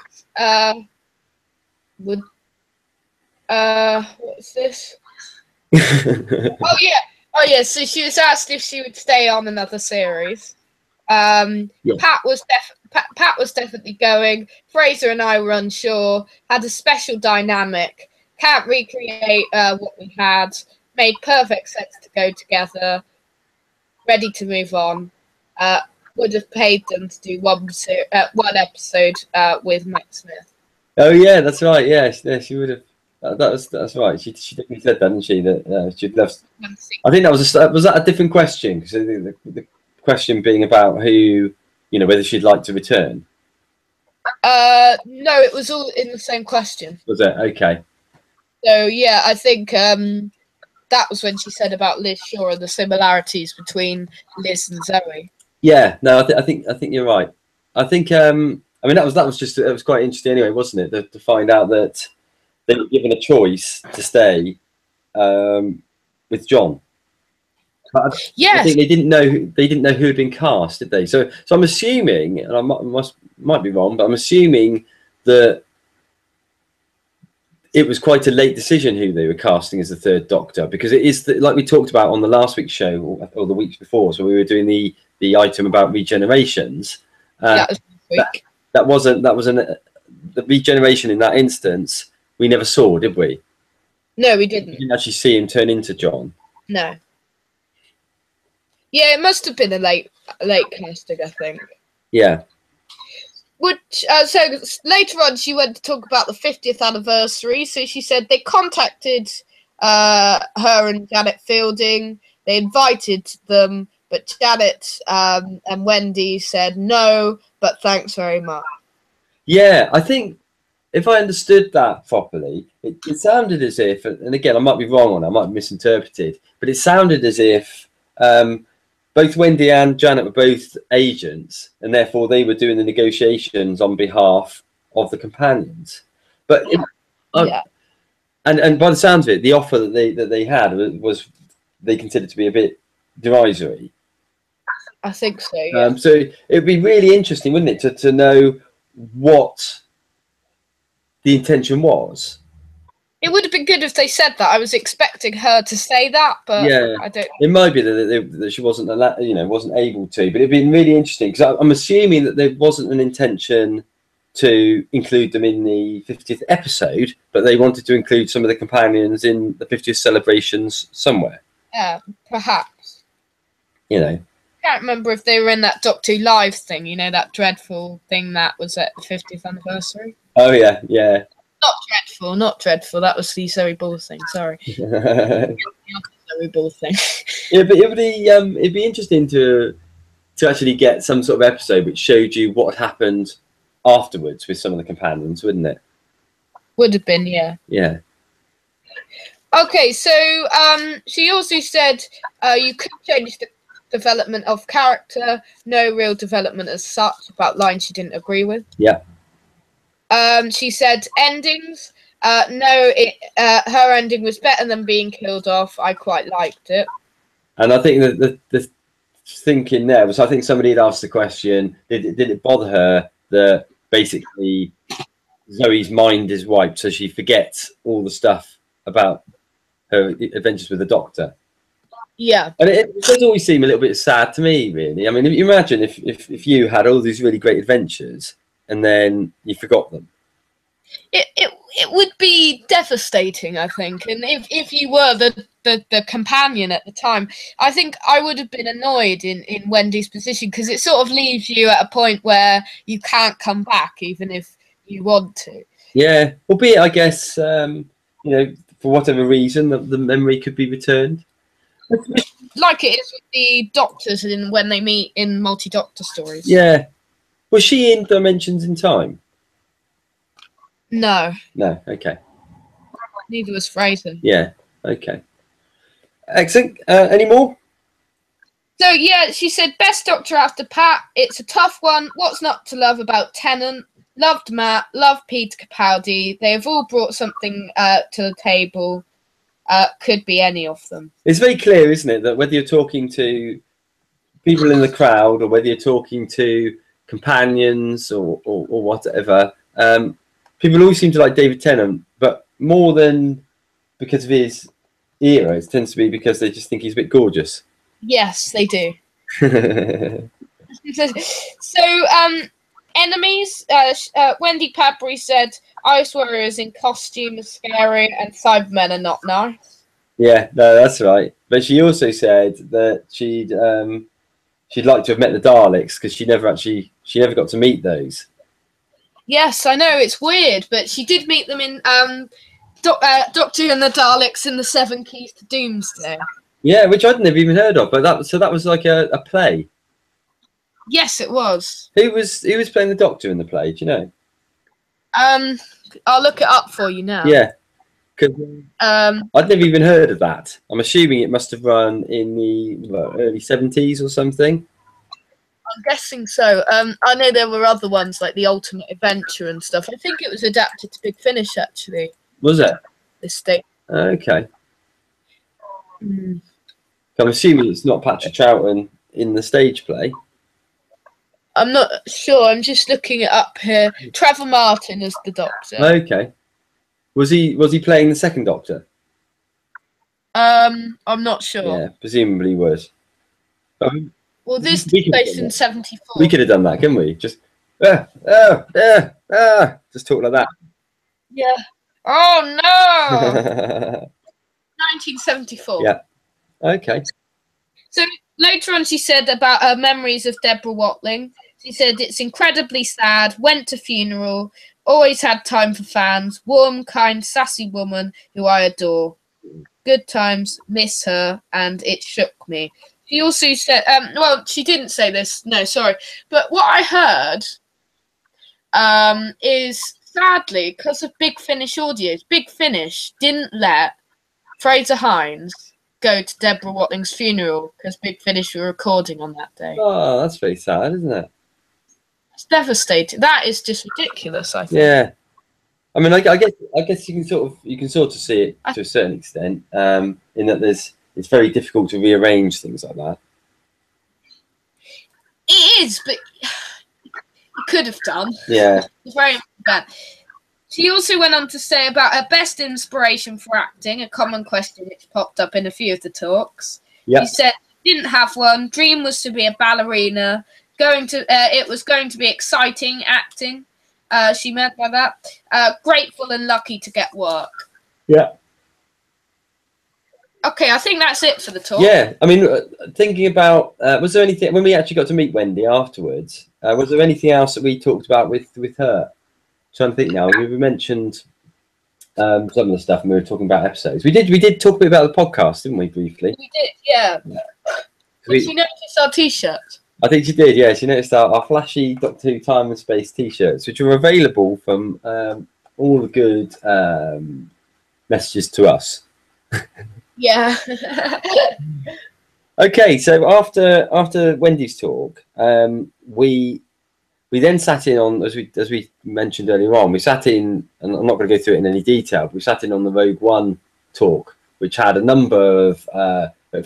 would what's this? Oh yeah. So she was asked if she would stay on another series. Pat was definitely going. Fraser and I were unsure. Had a special dynamic. Can't recreate what we had. Made perfect sense to go together. Ready to move on. Would have paid them to do one episode with Matt Smith. Oh yeah, that's right. Yeah, she would have. That's right. She definitely said that, didn't she? That she'd love. I think that was that a different question? Because the question being about who, whether she'd like to return. No, it was all in the same question. Was it? Okay. So yeah, I think that was when she said about Liz Shaw and the similarities between Liz and Zoe. Yeah, no, I think you're right. I think I mean that was quite interesting anyway, wasn't it? To find out that they were given a choice to stay with John. Yes. I think they didn't know who had been cast, did they? So I'm assuming, and I might be wrong, but I'm assuming that it was quite a late decision who they were casting as the third Doctor, because it is like we talked about on the last week's show or the weeks before. So we were doing the item about regenerations. That wasn't the regeneration in that instance. We never saw, did we? No, we didn't. We didn't actually see him turn into John. No. Yeah, it must have been a late casting, I think. Yeah. Which so later on, she went to talk about the 50th anniversary. So she said they contacted her and Janet Fielding. They invited them, but Janet and Wendy said no, but thanks very much. Yeah, I think if I understood that properly, it sounded as if, and again, I might be wrong on it, I might be misinterpreted, but it sounded as if both Wendy and Janet were both agents, and therefore they were doing the negotiations on behalf of the companions. But and by the sounds of it, the offer that they had was they considered to be a bit derisory. I think so. Yeah. So it'd be really interesting, wouldn't it, to know what the intention was. It would have been good if they said that. I was expecting her to say that, but yeah, I don't. It might be that she wasn't wasn't able to, but it'd been really interesting because I'm assuming that there wasn't an intention to include them in the 50th episode, but they wanted to include some of the companions in the 50th celebrations somewhere. Yeah, perhaps. I can't remember if they were in that Doctor Who Live thing. That dreadful thing that was at the 50th anniversary. Oh yeah, yeah. Not dreadful. That was the Zoe Ball thing. Sorry. Zoe Ball thing. Yeah, but it'd be interesting to actually get some sort of episode which showed you what happened afterwards with some of the companions, wouldn't it? Would have been, yeah. Yeah. Okay, so she also said you could change the development of character. No real development as such about lines she didn't agree with. Yeah. She said endings. No, her ending was better than being killed off. I quite liked it. And I think that the thinking there was, I think somebody had asked the question, did it bother her that basically Zoe's mind is wiped, so she forgets all the stuff about her adventures with the Doctor? Yeah. And it does always seem a little bit sad to me, really. I mean, you imagine if you had all these really great adventures and then you forgot them. It would be devastating, I think. And if you were the companion at the time, I think I would have been annoyed in Wendy's position, because it sort of leaves you at a point where you can't come back even if you want to. Yeah, albeit I guess for whatever reason the memory could be returned. Like it is with the Doctors when they meet in multi-Doctor stories. Yeah. Was she in Dimensions in Time? No. No, okay. Neither was Fraser. Yeah, okay. Excellent. Any more? So, yeah, she said, best Doctor after Pat. It's a tough one. What's not to love about Tennant? Loved Matt. Loved Peter Capaldi. They have all brought something to the table. Could be any of them. It's very clear, isn't it, that whether you're talking to people in the crowd, or whether you're talking to companions or whatever, people always seem to like David Tennant, but more than because of his era, it tends to be because they just think he's a bit gorgeous. Yes, they do. So, enemies. Wendy Padbury said, "Ice Warriors in costume are scary, and Cybermen are not nice." Yeah, no, that's right. But she also said that she'd like to have met the Daleks because she never got to meet those. Yes, I know, it's weird, but she did meet them in Doctor and the Daleks in the Seven Keys to Doomsday. Yeah, which I'd never even heard of. But that was like a play. Yes, it was. Who was playing the Doctor in the play? Do you know? I'll look it up for you now. Yeah, because I'd never even heard of that. I'm assuming it must have run in the early 70s or something. I'm guessing so. I know there were other ones like The Ultimate Adventure and stuff. I think it was adapted to Big Finish, actually. Was it? This state. Okay. I'm assuming it's not Patrick Troughton in the stage play. I'm not sure. I'm just looking it up here. Trevor Martin is the Doctor. Okay. Was he playing the second Doctor? I'm not sure. Yeah, presumably he was. Well, this took place in 74. We could have done that, couldn't we? Just just talk like that. Yeah. Oh no. 1974. Yeah. Okay. So later on, she said about her memories of Deborah Watling. She said it's incredibly sad. Went to funeral. Always had time for fans. Warm, kind, sassy woman who I adore. Good times. Miss her, and it shook me. She also said, well, she didn't say this. No, sorry. But what I heard is, sadly, because of Big Finish audios, Big Finish didn't let Fraser Hines go to Deborah Watling's funeral because Big Finish were recording on that day. Oh, that's very sad, isn't it? It's devastating. That is just ridiculous, I think. Yeah. I mean, I guess you can sort of see it to a certain extent, in that it's very difficult to rearrange things like that. It is, but you could have done. Yeah. It's very bad. She also went on to say about her best inspiration for acting, a common question which popped up in a few of the talks. Yep. She said, didn't have one. Dream was to be a ballerina. It was going to be exciting acting. She meant by that. Grateful and lucky to get work. Yeah. Okay, I think that's it for the talk. Yeah, I mean, thinking about, was there anything, when we actually got to meet Wendy afterwards, was there anything else that we talked about with her? I'm trying to think now. We mentioned some of the stuff when we were talking about episodes. We did talk a bit about the podcast, didn't we, briefly? We did, yeah. Did you notice our T-shirt? I think she did, yeah. She noticed our flashy Doctor Who Time and Space T-shirts, which are available from all the good messages to us. Yeah. Okay, so after Wendy's talk, we then sat in on, as we mentioned earlier on, we sat in, and I'm not going to go through it in any detail, but we sat in on the Rogue One talk, which had a number of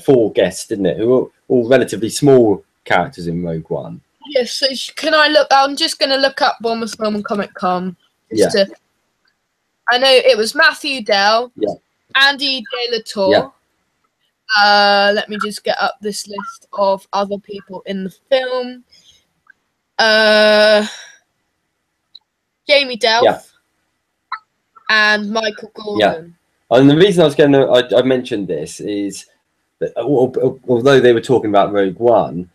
4 guests, didn't it, who were all relatively small characters in Rogue One. Yes, so can I look? I'm just going to look up Bournemouth Film and Comic Con. I know it was Matthew Dell, Andy De La Tour. Let me just get up this list of other people in the film. Jamie Delph and Michael Gordon. And the reason I mentioned this is that although they were talking about Rogue One,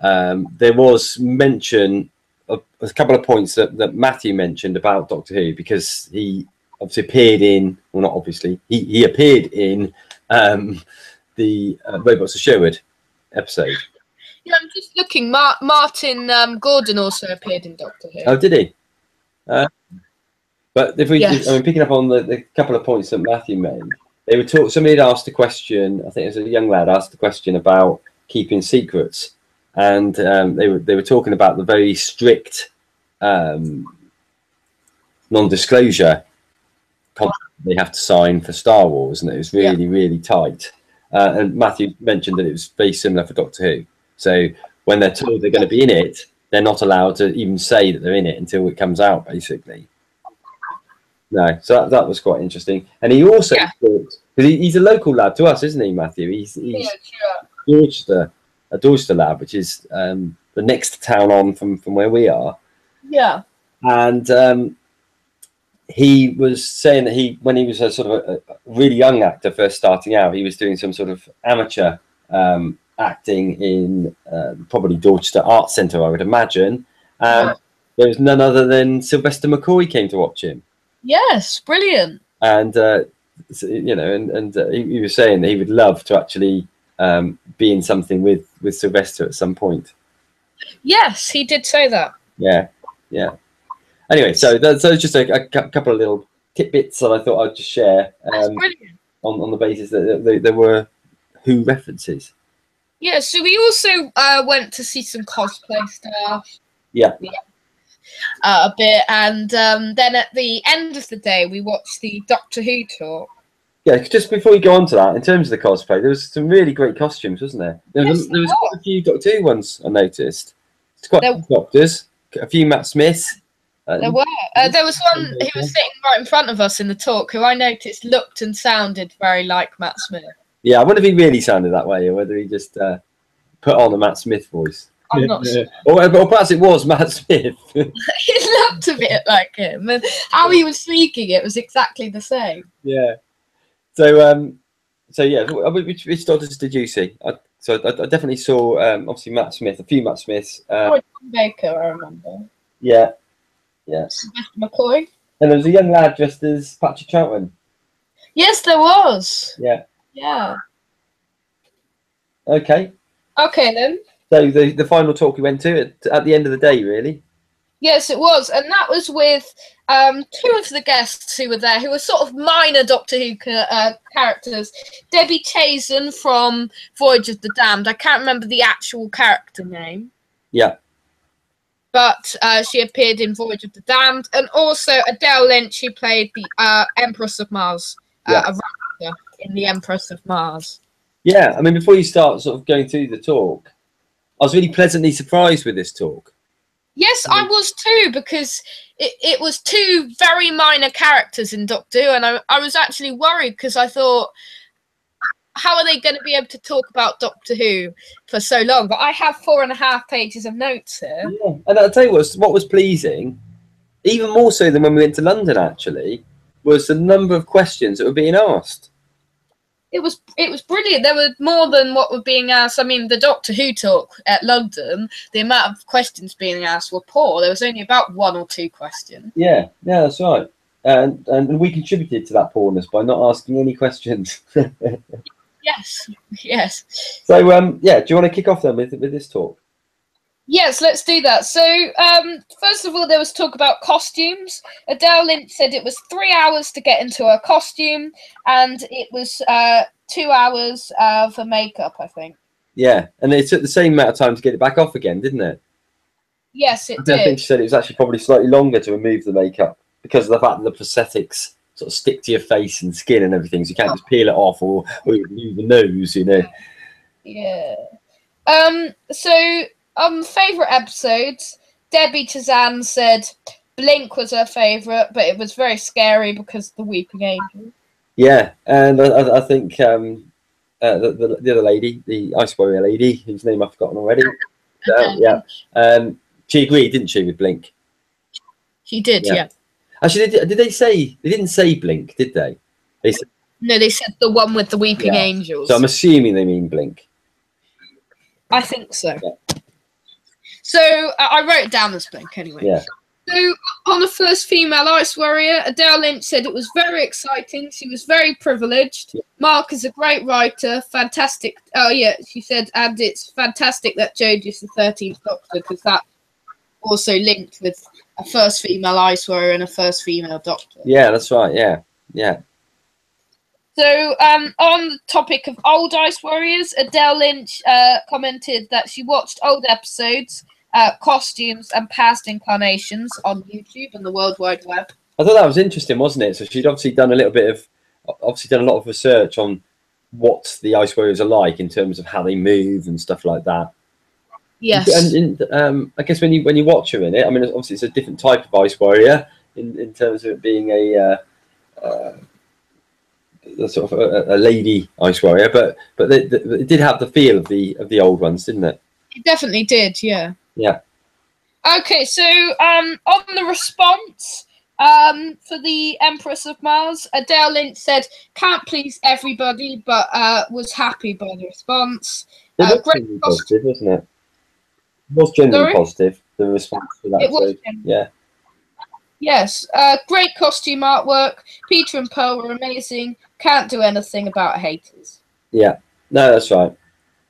there was mention of a couple of points that Matthew mentioned about Doctor Who, because he obviously appeared in, well, not obviously, he appeared in the Robots of Sherwood episode. Yeah, I'm just looking. Martin Gordon also appeared in Doctor Who. Oh, did he? But if we, I mean, picking up on the couple of points that Matthew made, they were somebody had asked a question. I think it was a young lad asked a question about keeping secrets, and they were talking about the very strict non-disclosure contract they have to sign for Star Wars, and it was really tight. And Matthew mentioned that it was very similar for Doctor Who. So when they're told they're going to be in it, they're not allowed to even say that they're in it until it comes out, basically. No, so that was quite interesting. And he also thought, because he's a local lad to us, isn't he, Matthew? He's Dorchester, a Dorchester lad, which is the next town on from where we are. Yeah. And he was saying that when he was a sort of a really young actor first starting out, he was doing some sort of amateur acting in probably Dorchester Arts Centre, I would imagine. And there was none other than Sylvester McCoy came to watch him. Yes, brilliant. And you know, and he was saying that he would love to actually be in something with Sylvester at some point. Yes, he did say that. Yeah, yeah. Anyway, so that's just a couple of little tidbits that I thought I'd just share on the basis that there were Who references. Yeah, so we also went to see some cosplay stuff. Yeah. A bit, and then at the end of the day, we watched the Doctor Who talk. Yeah, just before we go on to that, in terms of the cosplay, there was some really great costumes, wasn't there? There was quite a few Doctor Who ones I noticed. It's quite a few Doctors, a few Matt Smiths. There were. There was one who was sitting right in front of us in the talk who I noticed looked and sounded very like Matt Smith. Yeah, I wonder if he really sounded that way or whether he just put on a Matt Smith voice. I'm not sure. Or perhaps it was Matt Smith. It looked a bit like him, and how he was speaking, it was exactly the same. Yeah. So yeah, which Doctors did you see? I definitely saw obviously Matt Smith, a few Matt Smiths. Tom Baker, I remember. Yeah. Yeah. Sylvester McCoy. And there was a young lad dressed as Patrick Troughton. Yes, there was. Yeah. Yeah. Okay. Okay then. So the final talk we went to at the end of the day, really. Yes, it was, and that was with two of the guests who were there, who were sort of minor Doctor Who characters. Debbie Chazen from Voyage of the Damned. I can't remember the actual character name. Yeah. But she appeared in Voyage of the Damned, and also Adele Lynch, who played the Empress of Mars, a raptor in the Empress of Mars. Yeah, I mean, before you start sort of going through the talk, I was really pleasantly surprised with this talk. Yes, I was too, because it was two very minor characters in Doctor Who, and I was actually worried because I thought, how are they going to be able to talk about Doctor Who for so long? But I have 4.5 pages of notes here. Yeah, and I'll tell you what was pleasing, even more so than when we went to London, actually, was the number of questions that were being asked. It was brilliant. There were more than what were being asked. I mean, the Doctor Who talk at London, the amount of questions being asked were poor. There was only about 1 or 2 questions. Yeah, that's right. And we contributed to that poorness by not asking any questions. Yes. So, yeah, do you want to kick off then with this talk? Yes, let's do that. So, first of all, there was talk about costumes. Adele Lynch said it was 3 hours to get into a costume, and it was 2 hours for makeup, I think. Yeah, and it took the same amount of time to get it back off again, didn't it? Yes, it did. I think she said it was actually probably slightly longer to remove the makeup because of the fact that the prosthetics sort of stick to your face and skin and everything, so you can't just peel it off or remove the nose, you know. Yeah. So, favourite episodes, Debbie Chazan said Blink was her favourite, but it was very scary because of the Weeping Angel. Yeah, and I think the other lady, the Ice Warrior lady, whose name I've forgotten already, she agreed, didn't she, with Blink? She did, yeah. Actually, did they say, they didn't say Blink, did they? No, they said the one with the Weeping Angels. So I'm assuming they mean Blink. I think so. Yeah. So I wrote it down as Blink anyway. Yeah. So on the first female Ice Warrior, Adele Lynch said it was very exciting. She was very privileged. Yeah. Mark is a great writer. Fantastic. Oh yeah, she said, and it's fantastic that Jodie is the 13th Doctor because that also linked with a first female Ice Warrior and a first female Doctor. Yeah, that's right. Yeah. So, on the topic of old Ice Warriors, Adele Lynch commented that she watched old episodes, costumes, and past incarnations on YouTube and the World Wide Web. I thought that was interesting, wasn't it? So she'd obviously done a lot of research on what the Ice Warriors are like in terms of how they move and stuff like that. Yes. And I guess when you watch her in it, I mean, obviously it's a different type of Ice Warrior in terms of it being a sort of a lady Ice Warrior, but it did have the feel of the old ones, didn't it? It definitely did. Yeah. Yeah. Okay, so on the response for the Empress of Mars, Adele Lynch said, "Can't please everybody, but was happy by the response." It was Great generally positive, wasn't it? It was generally positive, the response to that. It was. Yeah. Yes. Great costume artwork. Peter and Pearl were amazing. Can't do anything about haters. Yeah. No, that's right.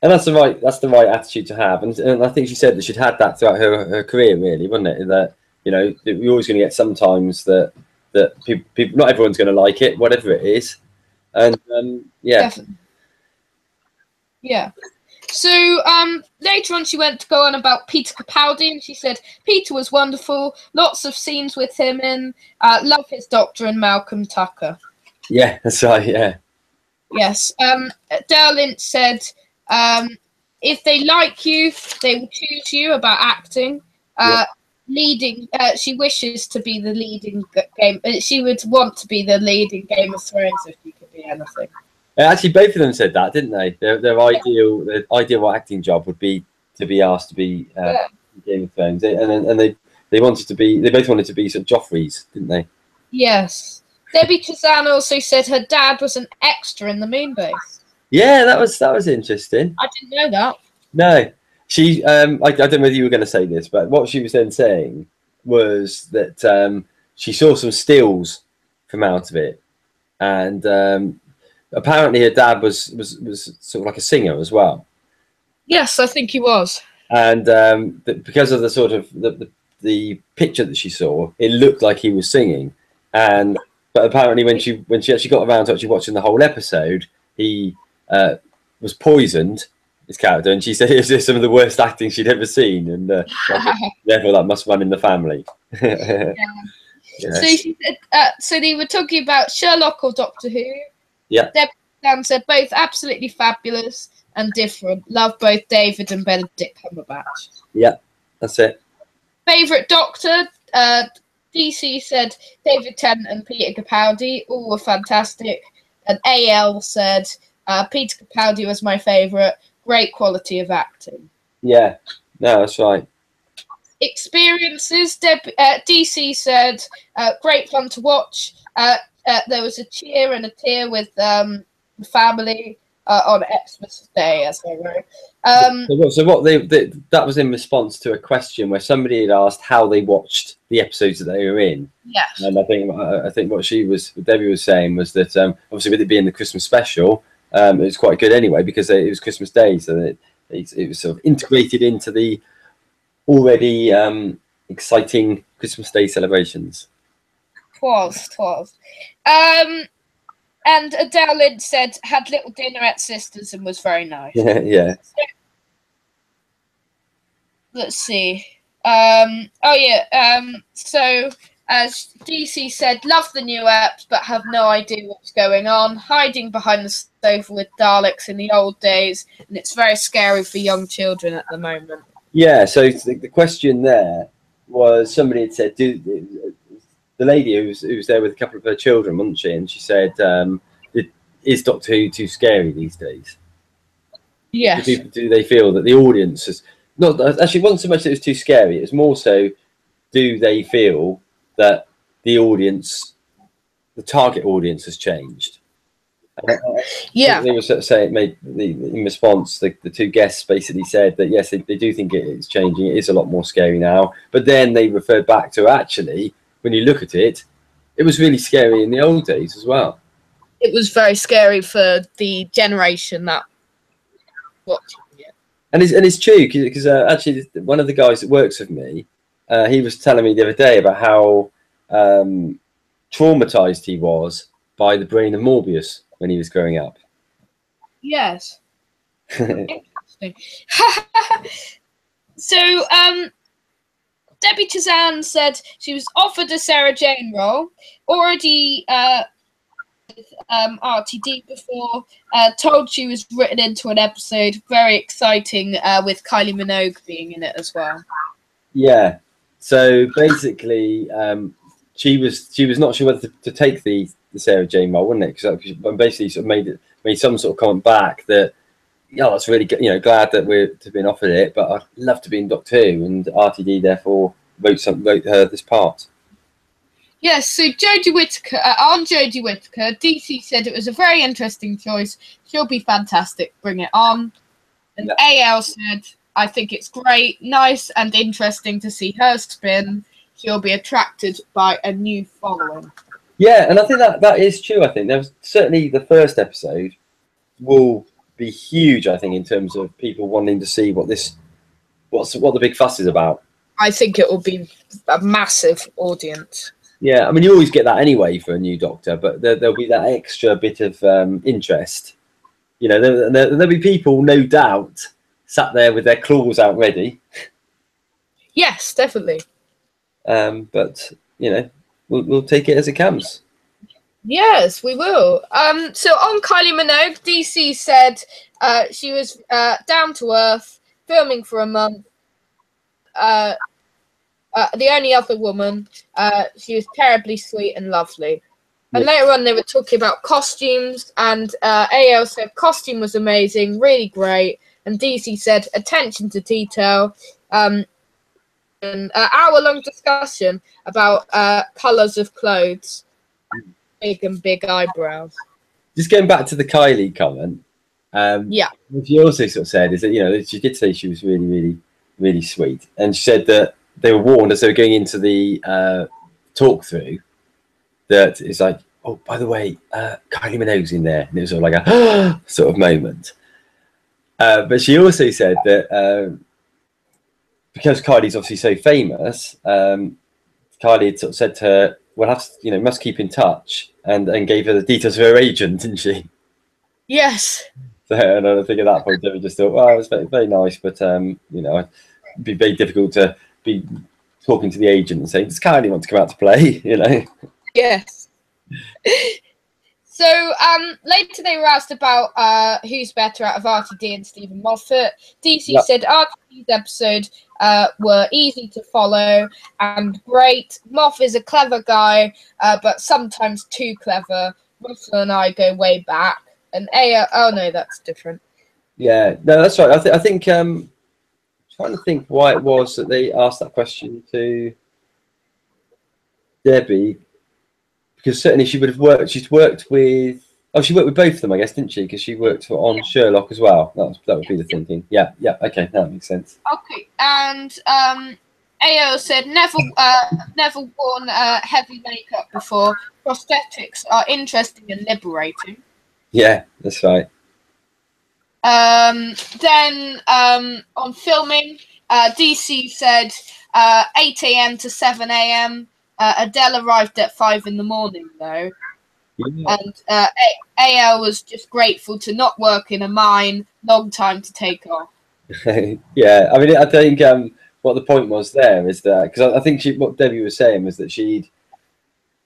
And that's the right attitude to have. And I think she said that she'd had that throughout her career, really, wasn't it? That, you know, you're always going to get sometimes that people, not everyone's going to like it, whatever it is. And yeah. Definitely. Yeah. So later on, she went to go on about Peter Capaldi, and she said Peter was wonderful. Lots of scenes with him in. Love his doctor and Malcolm Tucker. Yeah, that's right. Yeah. Yes. Dale Lynch said, if they like you, they will choose you about acting. Leading. She wishes to be the leading game. She would want to be the leading Game of Thrones if she could be anything. Actually, both of them said that, didn't they? Their ideal acting job would be to be asked to be Game of Thrones, and they wanted to be. They both wanted to be sort of Joffreys, didn't they? Yes. Debbie Kazan also said her dad was an extra in the Moonbase. Yeah, that was interesting. I didn't know that. No, she. I don't know whether you were going to say this, but what she was then saying was that she saw some stills from out of it, and apparently her dad was sort of like a singer as well. Yes, I think he was. And because of the sort of the picture that she saw, it looked like he was singing. But apparently when she actually got around to actually watching the whole episode, he was poisoned, his character, and she said it was some of the worst acting she'd ever seen, and therefore that must run in the family. Yeah. So she said, so they were talking about Sherlock or Doctor Who. Yeah. Debbie said both absolutely fabulous and different. Love both David and Benedict Cumberbatch. Yeah, that's it. Favorite Doctor, DC said David Tennant and Peter Capaldi. All were fantastic. And AL said Peter Capaldi was my favorite. Great quality of acting. Yeah, no, that's right. Experiences, DC said great fun to watch. There was a cheer and a tear with the family on Xmas Day, as I wrote. So what that was in response to a question where somebody had asked how they watched the episodes that they were in. Yes. And I think what Debbie was saying was that obviously with it being the Christmas special, it was quite good anyway because it was Christmas Day, so it was sort of integrated into the already exciting Christmas Day celebrations. Twas. And Adele Lynch said had little dinner at Sisters and was very nice. Yeah. So, let's see. So as DC said, love the new apps but have no idea what's going on. Hiding behind the stove with Daleks in the old days, and it's very scary for young children at the moment. Yeah. So the question there was somebody had said, the lady who was there with a couple of her children, wasn't she? And she said, "Is Doctor Who too scary these days?" Yes. Do they feel that the audience is not actually wasn't so much that it was too scary? It was more so, do they feel that the audience, the target audience, has changed? Yeah. They were sort of saying, in response, the two guests basically said that yes, they do think it is changing. It is a lot more scary now. But then they referred back to actually, when you look at it, it was really scary in the old days as well. It was very scary for the generation that watching it. And it's true because actually one of the guys that works with me, he was telling me the other day about how traumatized he was by the brain of Morbius when he was growing up. Yes. Interesting. So Debbie Kazan said she was offered a Sarah Jane role, already RTD before, told she was written into an episode. Very exciting, with Kylie Minogue being in it as well. Yeah. So basically, she was not sure whether to take the Sarah Jane role, wasn't it? Because basically sort of made some sort of comment back that, yeah, that's really good. You know, glad that we're to been offered it, but I'd love to be in Doctor Who, and RTD therefore wrote her this part. Yes, so Jodie Whittaker, on Jodie Whittaker, DC said it was a very interesting choice. She'll be fantastic. Bring it on. And AL said, I think it's great, nice and interesting to see her spin. She'll be attracted by a new following. Yeah, and I think that is true. I think there was certainly the first episode will be huge, I think, in terms of people wanting to see what the big fuss is about. I think it will be a massive audience. Yeah, I mean, you always get that anyway for a new Doctor, but there'll be that extra bit of interest. You know, there'll be people, no doubt, sat there with their claws out ready. Yes, definitely. But, you know, we'll take it as it comes. Yes, we will. So on Kylie Minogue, DC said she was down to earth, filming for a month. The only other woman, she was terribly sweet and lovely. And later on, they were talking about costumes, and AL said costume was amazing, really great. And DC said attention to detail. An hour-long discussion about colours of clothes, big eyebrows. Just going back to the Kylie comment. What she also sort of said is that, you know, she did say she was really, really, really sweet, and she said that they were warned as they were going into the talk through that it's like, oh, by the way, Kylie Minogue's in there, and it was sort of like a sort of moment. But she also said that because Kylie's obviously so famous, Kylie had sort of said to her, "We'll have to, you know, must keep in touch," and gave her the details of her agent, didn't she? Yes. So, and I think at that point, Debbie just thought, well, it was very, very nice, but you know, it'd be very difficult to be talking to the agent and saying, does Kylie want to come out to play? You know? Yes. So later they were asked about who's better out of RTD and Stephen Moffat. DC said RTD's episode were easy to follow and great. Moff is a clever guy, but sometimes too clever. Russell and I go way back. And oh no, that's different. Yeah, no, that's right. I think trying to think why it was that they asked that question to Debbie, because certainly she would have worked. She worked with both of them, I guess, didn't she? Because she worked on Sherlock as well. That would be the thinking. Yeah, okay, that makes sense. Okay, and AO said never worn heavy makeup before. Prosthetics are interesting and liberating. Yeah, that's right. Then on filming, DC said 8 a.m. to 7 a.m. Adele arrived at 5 in the morning, though. Yeah. And AL was just grateful to not work in a mine, long time to take off. Yeah, I mean, I think what the point was there is that, because I think what Debbie was saying was that she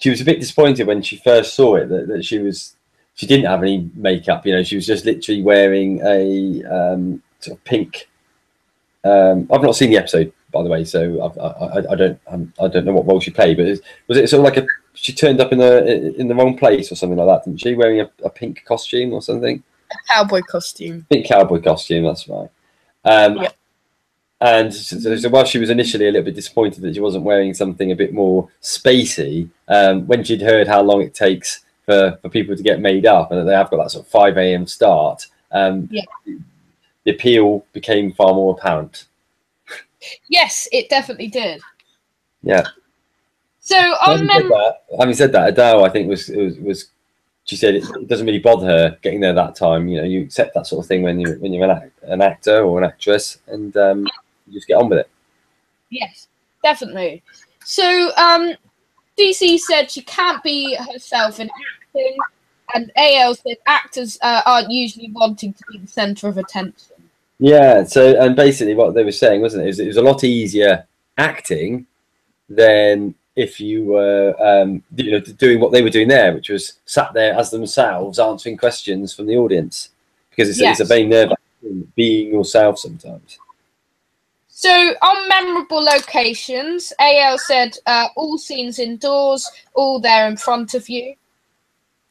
was a bit disappointed when she first saw it, that she didn't have any makeup. You know, she was just literally wearing a sort of pink. I've not seen the episode, by the way, so I don't know what role she played. But was it sort of like she turned up in the wrong place or something like that, didn't she? Wearing a pink costume or something. A cowboy costume. Pink cowboy costume. That's right. Yeah. And so while she was initially a little bit disappointed that she wasn't wearing something a bit more spacey, when she'd heard how long it takes for people to get made up, and that they have got that sort of 5 a.m. start, the appeal became far more apparent. Yes, it definitely did. Yeah. So having said that, Adele, I think was she said it doesn't really bother her getting there that time. You know, you accept that sort of thing when you're an actor or an actress, and you just get on with it. Yes, definitely. So DC said she can't be herself in acting, and AL said actors aren't usually wanting to be the centre of attention. Yeah, and basically what they were saying, wasn't it, is it was a lot easier acting than if you were doing what they were doing there, which was sat there as themselves answering questions from the audience, because it's a very nerve-wracking thing, being yourself sometimes. So on memorable locations, AL said all scenes indoors, all there in front of you.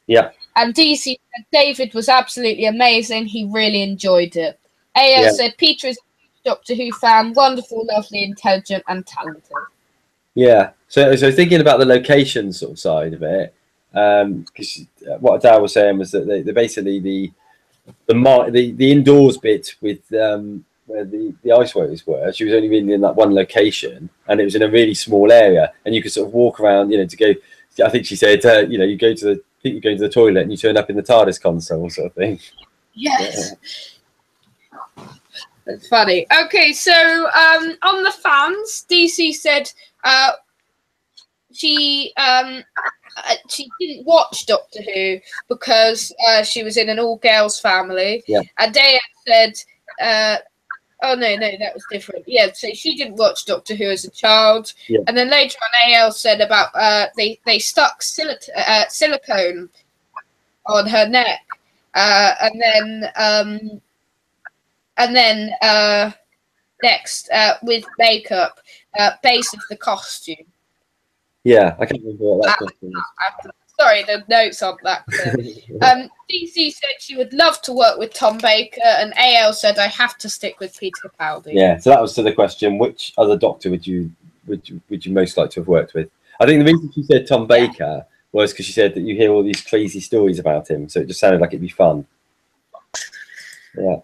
Yeah. And DC said David was absolutely amazing. He really enjoyed it. AL said Peter is a huge Doctor Who fan, wonderful, lovely, intelligent, and talented. Yeah. So thinking about the location sort of side of it, because what Adele was saying was that they basically the indoors bit with where the ice workers were, she was only really in that one location, and it was in a really small area, and you could sort of walk around, to go. I think she said, you go to the toilet and you turn up in the TARDIS console sort of thing. Yes. Yeah. That's funny. Okay, so on the fans, DC said she didn't watch Doctor Who because she was in an all-girls family. Yeah. And Daya said, oh, no, that was different. Yeah, so she didn't watch Doctor Who as a child. Yeah. And then later on, AL said about they stuck silicone on her neck. And then next, with makeup, base of the costume. Yeah, I can't remember what that question was. Sorry, the notes aren't that clear. DC said she would love to work with Tom Baker, and AL said I have to stick with Peter Capaldi. Yeah, so that was to the question: which other Doctor would you most like to have worked with? I think the reason she said Tom Baker was because she said that you hear all these crazy stories about him, so it just sounded like it'd be fun. Yeah.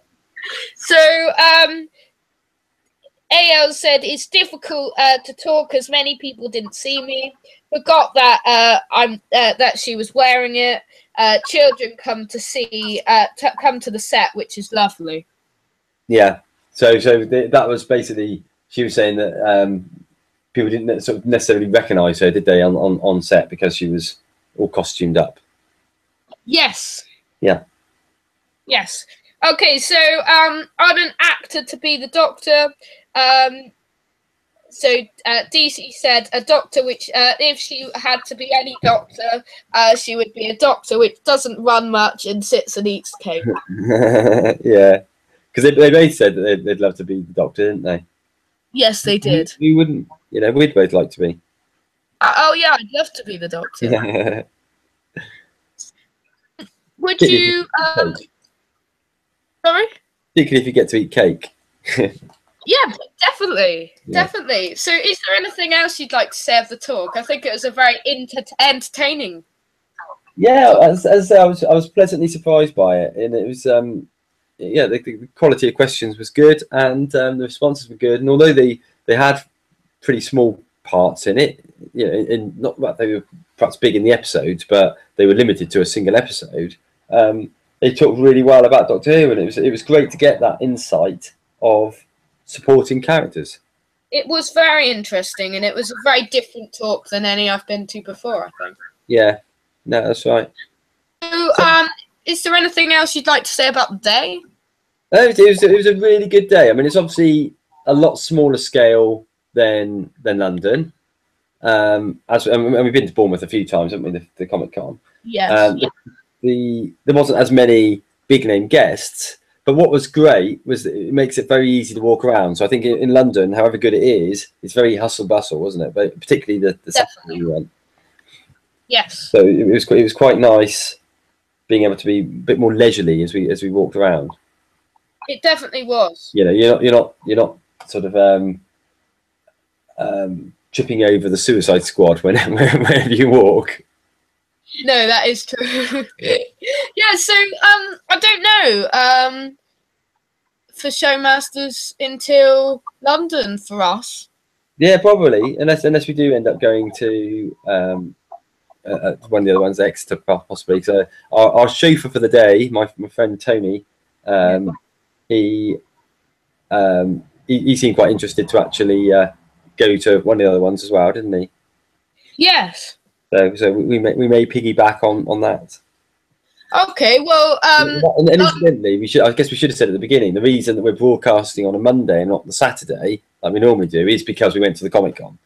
So AL said it's difficult to talk as many people didn't see me. Forgot that that she was wearing it. Children come to the set, which is lovely. Yeah. So that was basically, she was saying that people didn't sort of necessarily recognise her, did they, on set, because she was all costumed up. Yes. Yeah. Yes. Okay, so on an actor to be the Doctor, so DC said a Doctor which, if she had to be any Doctor, she would be a Doctor which doesn't run much and sits and eats cake. Yeah, because they both said that they'd love to be the Doctor, didn't they? Yes, they did. We wouldn't, we'd both like to be. Oh yeah, I'd love to be the Doctor. Would you? Sorry? Particularly if you get to eat cake. Yeah, definitely. So is there anything else you'd like to say of the talk? I think it was a very entertaining. Yeah, as I was pleasantly surprised by it, and it was the quality of questions was good, and the responses were good, and although they had pretty small parts in it, in not that they were perhaps big in the episodes, but they were limited to a single episode. They talked really well about Doctor Who, and it was great to get that insight of supporting characters. It was very interesting, and it was a very different talk than any I've been to before, I think. Yeah, no, that's right. So, is there anything else you'd like to say about the day? It was a really good day. I mean, it's obviously a lot smaller scale than London. And we've been to Bournemouth a few times, haven't we? The Comic Con. Yes. There wasn't as many big name guests, but what was great was that it makes it very easy to walk around. So I think in London, however good it is, it's very hustle bustle, wasn't it? But particularly the Saturday we went. Yes. So it was quite nice being able to be a bit more leisurely as we walked around. It definitely was. You're not sort of tripping over the Suicide Squad whenever you walk. No, that is true. Yeah, so I don't know. For Showmasters until London for us. Yeah, probably, unless we do end up going to one of the other ones, Exeter possibly. So our chauffeur for the day, my friend Tony, he seemed quite interested to actually go to one of the other ones as well, didn't he? Yes. So we may piggyback on that. Okay, well, and incidentally, I guess we should have said at the beginning, the reason that we're broadcasting on a Monday and not the Saturday, like we normally do, is because we went to the Comic Con.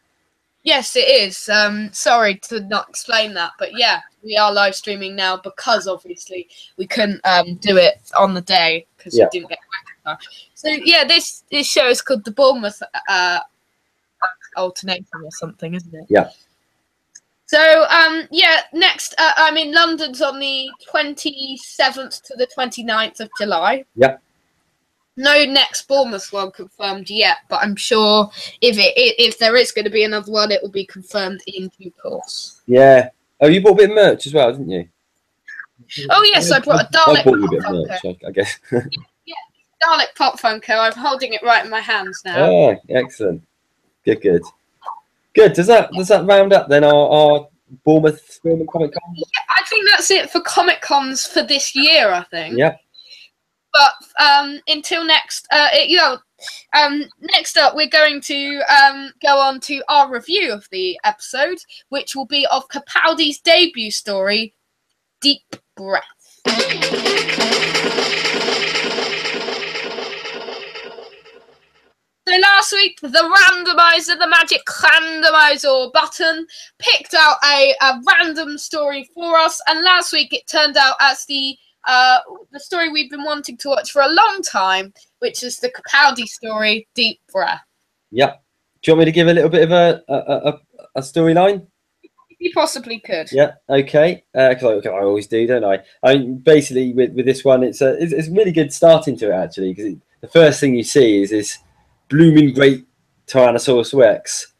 Yes, it is. Sorry to not explain that, but yeah, we are live streaming now because obviously we couldn't do it on the day because we didn't get back. So yeah, this show is called the Bournemouth Ultimatum or something, isn't it? Yeah. So yeah, next I'm in London's on the 27th to the 29th of July. Yeah. No next Bournemouth one confirmed yet, but I'm sure if there is going to be another one, it will be confirmed in due course. Yeah. Oh, you bought a bit of merch as well, didn't you? Oh yes, I brought a Dalek. I bought you a bit of merch, I guess. Yeah, Dalek Pop Funko. I'm holding it right in my hands now. Oh, excellent. Good. Does that round up then our Bournemouth Film and Comic Con? Yeah, I think that's it for Comic Cons for this year. I think. Yeah. But until next, next up, we're going to go on to our review of the episode, which will be of Capaldi's debut story, Deep Breath. So last week, the randomizer, the magic randomizer button, picked out a random story for us, and last week it turned out as the story we've been wanting to watch for a long time, which is the Capaldi story, Deep Breath. Yeah. Do you want me to give a little bit of a storyline? You possibly could. Yeah. Okay. Because I always do, don't I? I mean, basically, with this one, it's a really good start into it actually, because the first thing you see is this blooming great Tyrannosaurus Rex,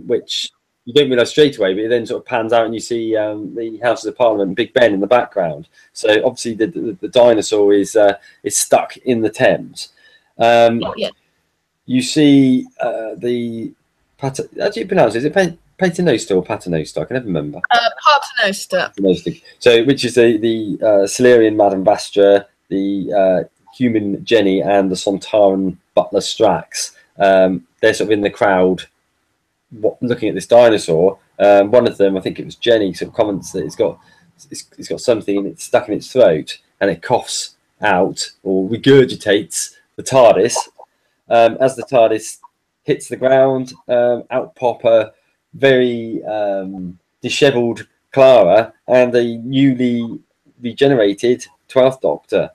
which you don't realise straight away, but it then sort of pans out and you see the Houses of Parliament and Big Ben in the background. So obviously the dinosaur is stuck in the Thames. Yeah. You see how do you pronounce it? Is it Paternoster or Paternoster? I can never remember. Paternoster. So which is the Silurian Madame Vastra, the human Jenny, and the Sontaran butler Strax. They're sort of in the crowd looking at this dinosaur. One of them, I think it was Jenny, sort of comments that it's got something and it's stuck in its throat, and it coughs out or regurgitates the TARDIS. As the TARDIS hits the ground, out pop a very dishevelled Clara and the newly regenerated 12th Doctor.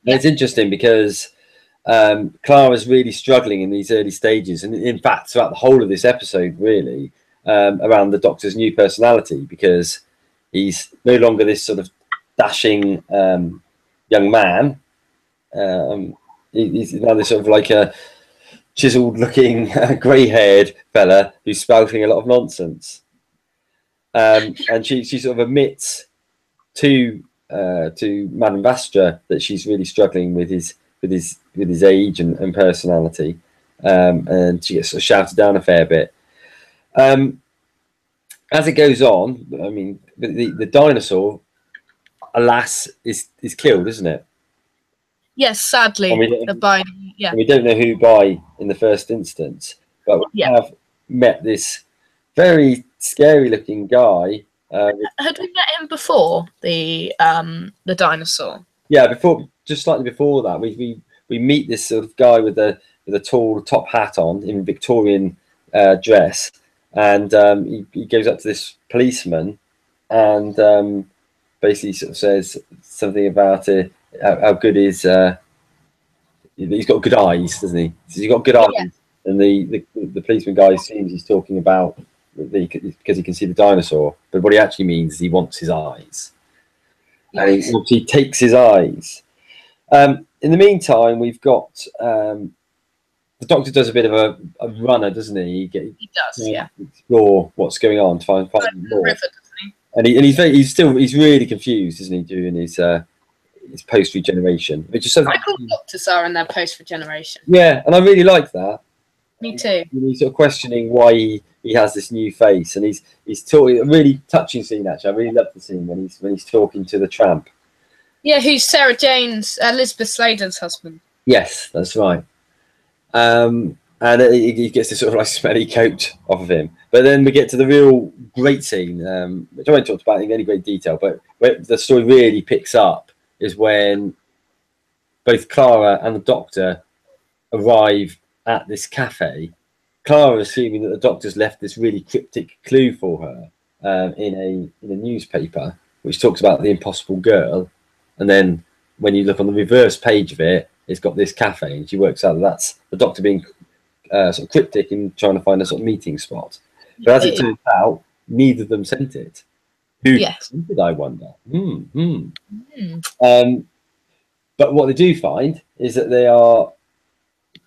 And it's interesting because Clara's really struggling in these early stages, and in fact throughout the whole of this episode really, around the Doctor's new personality, because he's no longer this sort of dashing young man. He's now this sort of like a chiseled looking grey-haired fella who's spouting a lot of nonsense, and she sort of admits to Madame Vastra that she's really struggling with his age and personality, and she gets sort of shouted down a fair bit. As it goes on, I mean, the dinosaur, alas, is killed, isn't it? Yes, sadly. And we don't know who by in the first instance, but we have met this very scary looking guy. Had we met him before, the dinosaur? Yeah, just slightly before that, we meet this sort of guy with a tall top hat on in Victorian dress, and he goes up to this policeman and basically sort of says something about how good is he's got good eyes, doesn't he? He's got good eyes, and the policeman guy assumes he's talking about because he can see the dinosaur, but what he actually means is he wants his eyes, and he takes his eyes. In the meantime, we've got the Doctor does a bit of a runner, doesn't he? He does, explore what's going on to find more. River, doesn't he? And he's really confused, isn't he, doing his post regeneration, which is something. I call doctors are in their post regeneration. Yeah, and I really like that. Me too. He's sort of questioning why he has this new face, and he's talking a really touching scene. Actually, I really love the scene when he's talking to the tramp. Yeah, who's Sarah Jane's, Elizabeth Sladen's husband. Yes, that's right. And he gets this sort of like smelly coat off of him. But then we get to the real great scene, which I won't talk about in any great detail, but where the story really picks up is when both Clara and the Doctor arrive at this cafe, Clara assuming that the doctor's left this really cryptic clue for her in a newspaper, which talks about the impossible girl, and then when you look on the reverse page of it, it's got this cafe, and she works out that that's the doctor being sort of cryptic and trying to find a sort of meeting spot. But as it turns out, neither of them sent it. Who did, I wonder? But what they do find is that they are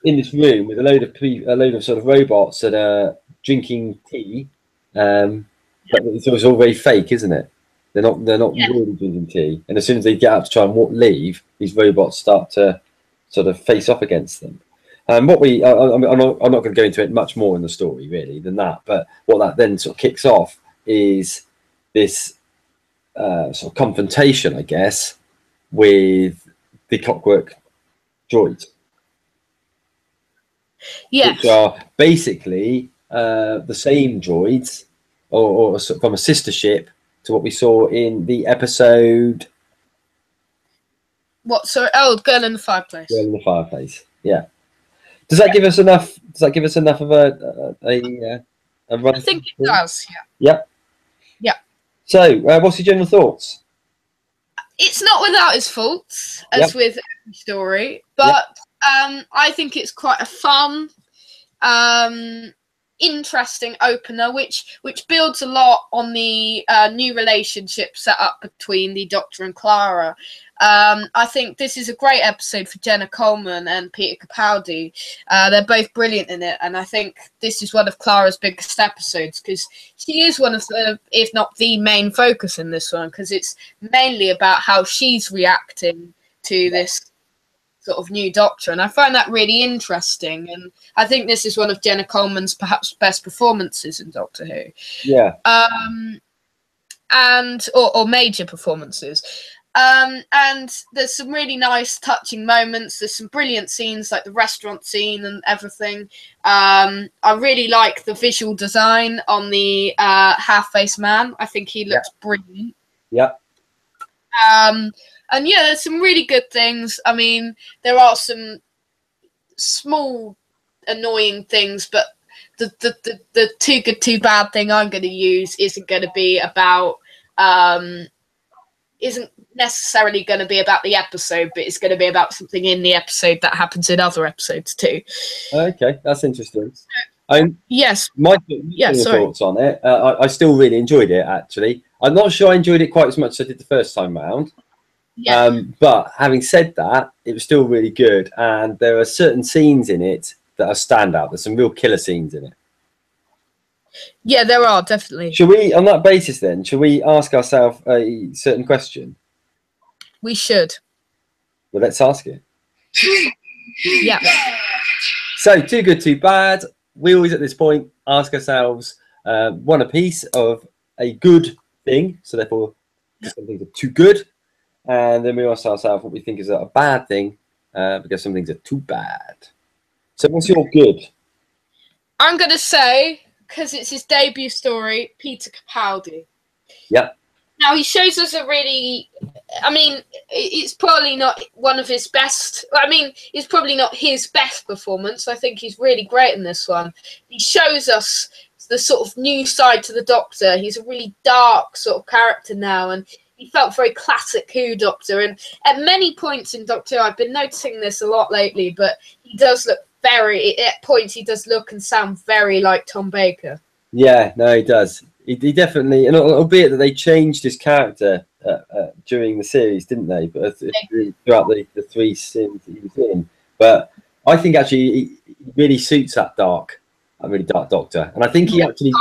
in this room with a load of sort of robots that are drinking tea. But it's all very fake, isn't it? They're not really drinking tea. And as soon as they get up to try and leave, these robots start to sort of face off against them. I'm not going to go into it much more in the story really than that. But what that then sort of kicks off is this sort of confrontation, I guess, with the Clockwork droids. Yes. Which are basically the same droids, or from a sister ship to what we saw in the episode. What? Sorry. Oh, Girl in the Fireplace. Girl in the Fireplace. Yeah. Does that give us enough? Does that give us enough of a run? I think it does. Yeah. Yeah. So, what's your general thoughts? It's not without its faults, as with every story, but I think it's quite a fun, interesting opener, which builds a lot on the new relationship set up between the Doctor and Clara. I think this is a great episode for Jenna Coleman and Peter Capaldi. They're both brilliant in it, and I think this is one of Clara's biggest episodes because she is one of the, if not the main focus in this one, because it's mainly about how she's reacting to this sort of new Doctor, and I find that really interesting. And I think this is one of Jenna Coleman's perhaps best performances in Doctor Who. Yeah. Or major performances. And there's some really nice touching moments. There's some brilliant scenes like the restaurant scene and everything. I really like the visual design on the half-faced man. I think he looks brilliant. Yeah. And yeah, there's some really good things. I mean, there are some small annoying things, but the too good, too bad thing I'm going to use isn't going to be about isn't necessarily going to be about the episode, but it's going to be about something in the episode that happens in other episodes too. Okay, that's interesting. Yes. My thoughts on it. I still really enjoyed it, actually. I'm not sure I enjoyed it quite as much as I did the first time round. Yeah. But having said that, it was still really good. And there are certain scenes in it that are standout. There's some real killer scenes in it. Yeah, there are, definitely. Should we, on that basis then, should we ask ourselves a certain question? We should. Well, let's ask it. Yeah. So, too good, too bad. We always, at this point, ask ourselves one apiece of a good thing. So, therefore, some things are too good. And then we ask ourselves what we think is a bad thing because some things are too bad. So, what's your good? I'm going to say, because it's his debut story, Peter Capaldi. Yeah. Now, he shows us a really, I mean, it's probably not one of his best, I mean, it's probably not his best performance. I think he's really great in this one. He shows us the sort of new side to the Doctor. He's a really dark sort of character now, and he felt very classic Who Doctor. And at many points in Doctor Who, I've been noticing this a lot lately, but he does look at points he does look and sound very like Tom Baker. Yeah, no, he does. He definitely, and albeit that they changed his character during the series, didn't they? But throughout the three scenes that he was in. But I think actually he really suits that really dark Doctor. And I think he actually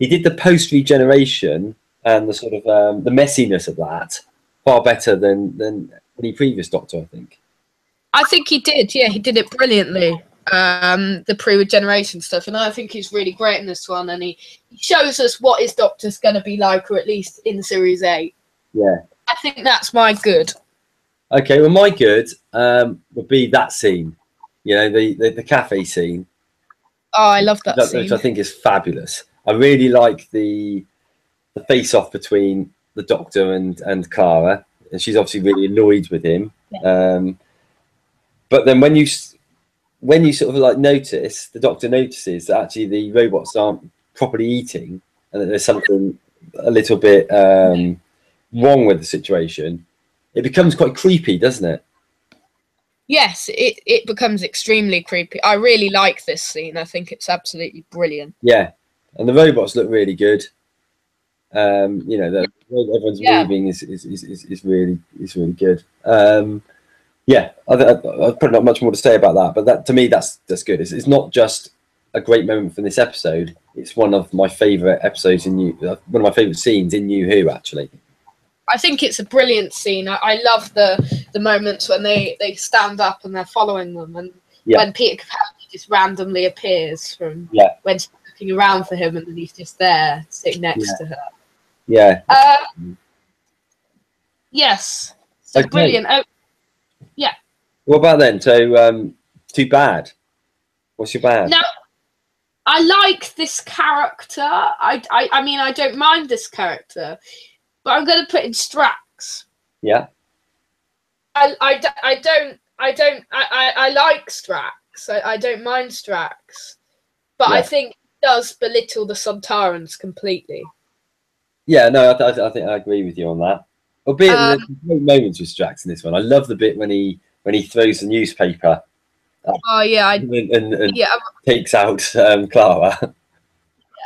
did the post regeneration and the sort of the messiness of that far better than any previous Doctor, I think. I think he did. Yeah, he did it brilliantly. The pre-regeneration stuff, and I think he's really great in this one, and he shows us what his Doctor's going to be like, or at least in Series 8. Yeah. I think that's my good. Okay, well, my good would be that scene, you know, the cafe scene. Oh, I love that scene. Which I think is fabulous. I really like the face-off between the Doctor and Clara, and she's obviously really annoyed with him. Yeah. But then when you when you sort of like notice, the Doctor notices that actually the robots aren't properly eating, and that there's something a little bit wrong with the situation, it becomes quite creepy, doesn't it? Yes, it becomes extremely creepy. I really like this scene. I think it's absolutely brilliant. Yeah, and the robots look really good. You know, the way that everyone's moving is really good. Yeah, I've probably not much more to say about that, but that to me that's good. It's not just a great moment from this episode. It's one of my favourite episodes in one of my favourite scenes in New Who, actually. I think it's a brilliant scene. I love the moments when they stand up and they're following them, and when Peter Capaldi just randomly appears from when she's looking around for him, and then he's just there sitting next to her. Yeah. Yes. So okay. Brilliant. Oh, yeah. What about then? So, too bad. What's your bad? No, I like this character. I mean, I don't mind this character, but I'm going to put in Strax. Yeah. I like Strax. I don't mind Strax, but I think it does belittle the Sontarans completely. Yeah, no, I think I agree with you on that. Albeit there's great moments with Strax in this one. I love the bit when he throws the newspaper. Oh yeah, and takes out Clara.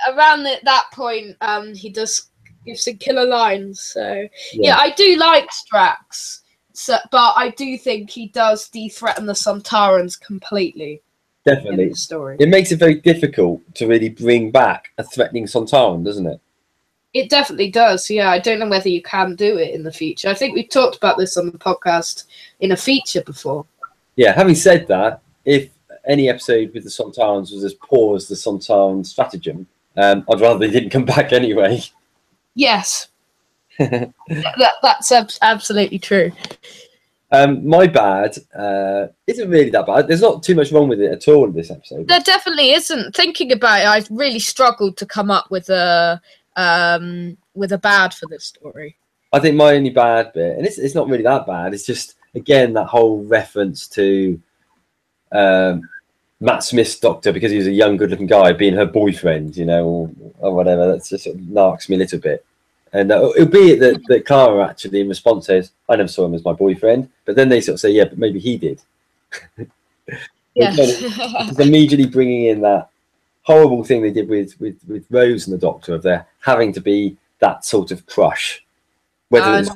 Around that point, he does give some killer lines. So yeah, I do like Strax. So, but I do think he does de-threaten the Sontarans completely. Definitely. In the story. It makes it very difficult to really bring back a threatening Sontaran, doesn't it? It definitely does, yeah. I don't know whether you can do it in the future. I think we've talked about this on the podcast in a feature before. Yeah, having said that, if any episode with the Sontarans was as poor as the Sontaran stratagem, I'd rather they didn't come back anyway. Yes. That's absolutely true. My bad isn't really that bad. There's not too much wrong with it at all in this episode. There definitely isn't. Thinking about it, I've really struggled to come up with a bad for this story. I think my only bad bit, and it's not really that bad, it's just again that whole reference to Matt Smith's Doctor, because he was a young good looking guy, being her boyfriend, you know, or whatever. That's just sort of narks me a little bit. And it'll be that Clara actually in response says, I never saw him as my boyfriend, but then they sort of say, yeah, but maybe he did. It's immediately bringing in that horrible thing they did with Rose and the Doctor, of there having to be that sort of crush, whether it's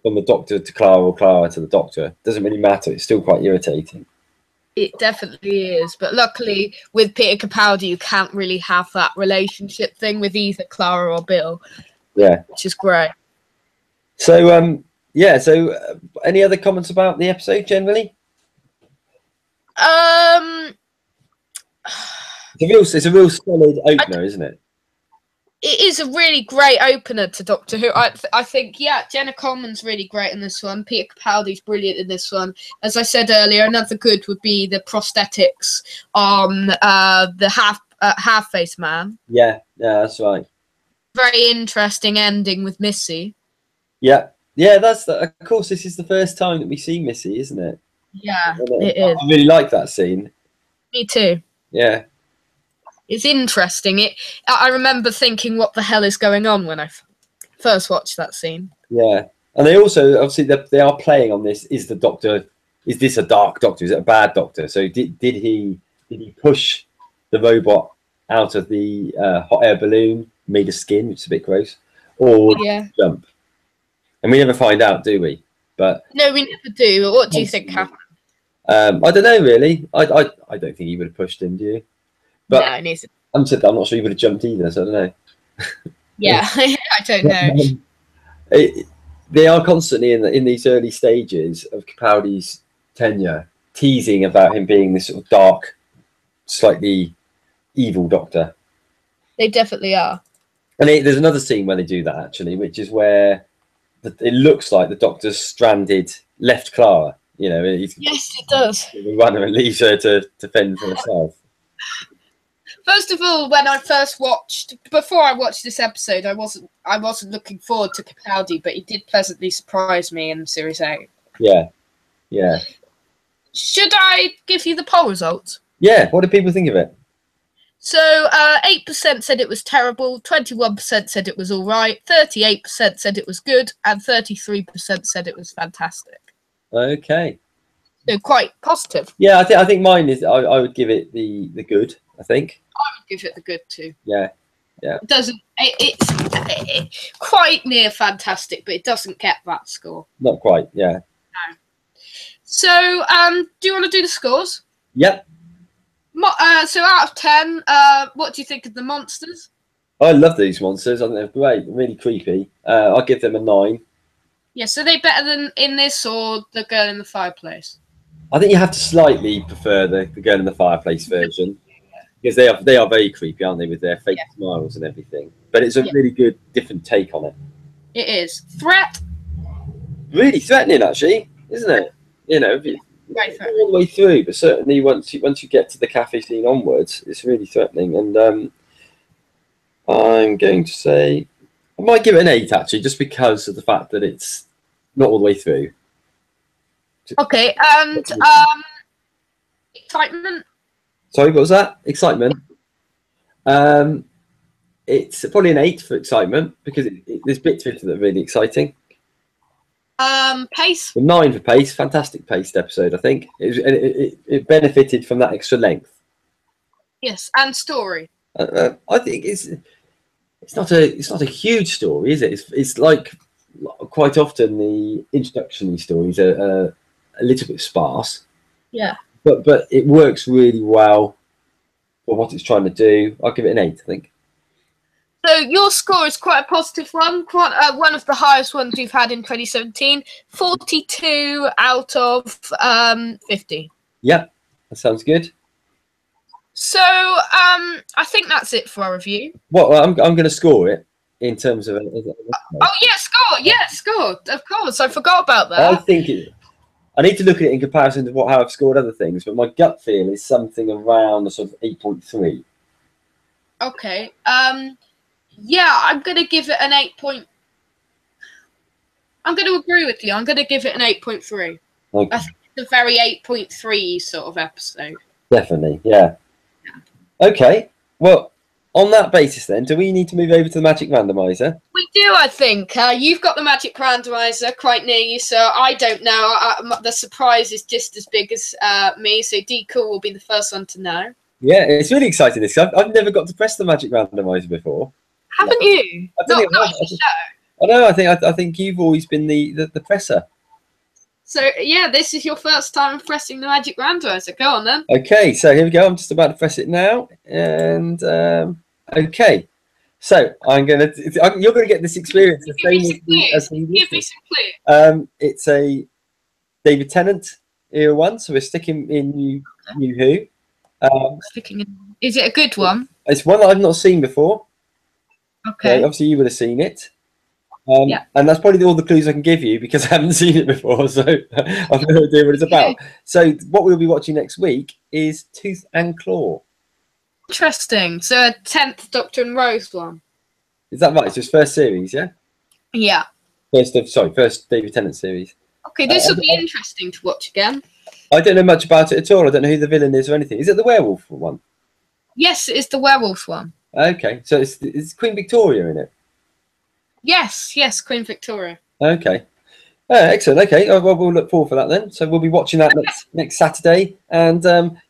from the Doctor to Clara or Clara to the Doctor, doesn't really matter. It's still quite irritating. It definitely is, but luckily with Peter Capaldi you can't really have that relationship thing with either Clara or Bill. Yeah, which is great. So any other comments about the episode generally? It's a real solid opener, isn't it? It is a really great opener to Doctor Who. I think, Jenna Coleman's really great in this one. Peter Capaldi's brilliant in this one. As I said earlier, another good would be the prosthetics on the half-face man. Yeah, that's right. Very interesting ending with Missy. Yeah, of course, this is the first time that we see Missy, isn't it? Yeah, it is. I really like that scene. Me too. Yeah. It's interesting. I remember thinking, what the hell is going on when I first watched that scene. Yeah. And they also, obviously, they are playing on this. Is the Doctor, is this a dark Doctor? Is it a bad Doctor? So did he push the robot out of the hot air balloon made of skin, which is a bit gross, or jump? And we never find out, do we? But no, we never do. But what do you think happened? I don't know, really. I don't think he would have pushed him, do you? But no, neither. I'm not sure he would have jumped either, so I don't know. Yeah, I don't know. They are constantly in these early stages of Capaldi's tenure teasing about him being this sort of dark, slightly evil Doctor. They definitely are. And there's another scene where they do that, actually, which is where it looks like the Doctor's stranded, left Clara. You know, yes, it does. The runner and leaves her to fend for herself. First of all, before I watched this episode, I wasn't looking forward to Capaldi, but he did pleasantly surprise me in Series 8. Yeah. Should I give you the poll results? Yeah, what did people think of it? So 8% said it was terrible, 21% said it was all right, 38% said it was good, and 33% said it was fantastic. Okay. So quite positive. Yeah, I think mine is. I would give it the good. I think. I would give it the good too. Yeah. It doesn't. It's quite near fantastic, but it doesn't get that score. Not quite. Yeah. No. So do you want to do the scores? Yep. So out of 10, what do you think of the monsters? I love these monsters. I think they're great. Really creepy. I'll give them a 9. Yeah. So they better than In This or The Girl in the Fireplace? I think you have to slightly prefer the Girl in the Fireplace version because they are very creepy, aren't they, with their fake smiles and everything. But it's a really good, different take on it. It is. Threat. Really threatening, actually, isn't it? You know, Right, all the way through, but certainly once you get to the cafe scene onwards, it's really threatening. And I'm going to say I might give it an 8 actually, just because of the fact that it's not all the way through. Okay, and excitement. Sorry, what was that? Excitement. It's probably an 8 for excitement because there's bits of it that are really exciting. Pace. 9 for pace. Fantastic paced episode, I think. It benefited from that extra length. Yes, and story. I think it's not a huge story, is it? It's like quite often the introductory stories are a little bit sparse. Yeah. But it works really well for what it's trying to do. I'll give it an 8, I think. So your score is quite a positive one, quite one of the highest ones you've had in 2017. 42 out of 50. Yeah, that sounds good. So I think that's it for our review. Well, I'm going to score it in terms of. Oh yeah, score! Yeah, score. Of course, I forgot about that. I think I need to look at it in comparison to how I've scored other things, but my gut feel is something around a sort of 8.3. Okay. Yeah, I'm going to give it an 8 point. I'm going to agree with you. I'm going to give it an 8.3. Okay. I think it's a very 8.3 sort of episode. Definitely, yeah. Okay, well, on that basis then, do we need to move over to the Magic Randomizer? We do, I think. You've got the Magic Randomizer quite near you, so I don't know. The surprise is just as big as me, so D-Cool will be the first one to know. Yeah, it's really exciting this. I've never got to press the Magic Randomizer before. Haven't you? I don't Not think I know. I think you've always been the presser. So yeah, this is your first time pressing the Magic Randomizer. Go on then. Okay, so here we go. I'm just about to press it now, and okay. So you're gonna get this experience the same as Give me some clues. It's a David Tennant era one, so we're sticking in New Who. Is it a good one? It's one that I've not seen before. Okay. Obviously, you would have seen it. Yeah. And that's probably all the clues I can give you because I haven't seen it before, so I've no idea what it's about. So what we'll be watching next week is Tooth and Claw. Interesting. So a 10th Doctor and Rose one. Is that right? It's his first series, yeah? Yeah. First David Tennant series. Okay, this will be interesting to watch again. I don't know much about it at all. I don't know who the villain is or anything. Is it the werewolf one? Yes, it's the werewolf one. Okay, so it's Queen Victoria in it? Yes, Queen Victoria. Okay. Excellent. Okay, well, we'll look forward for that then. So we'll be watching that next Saturday and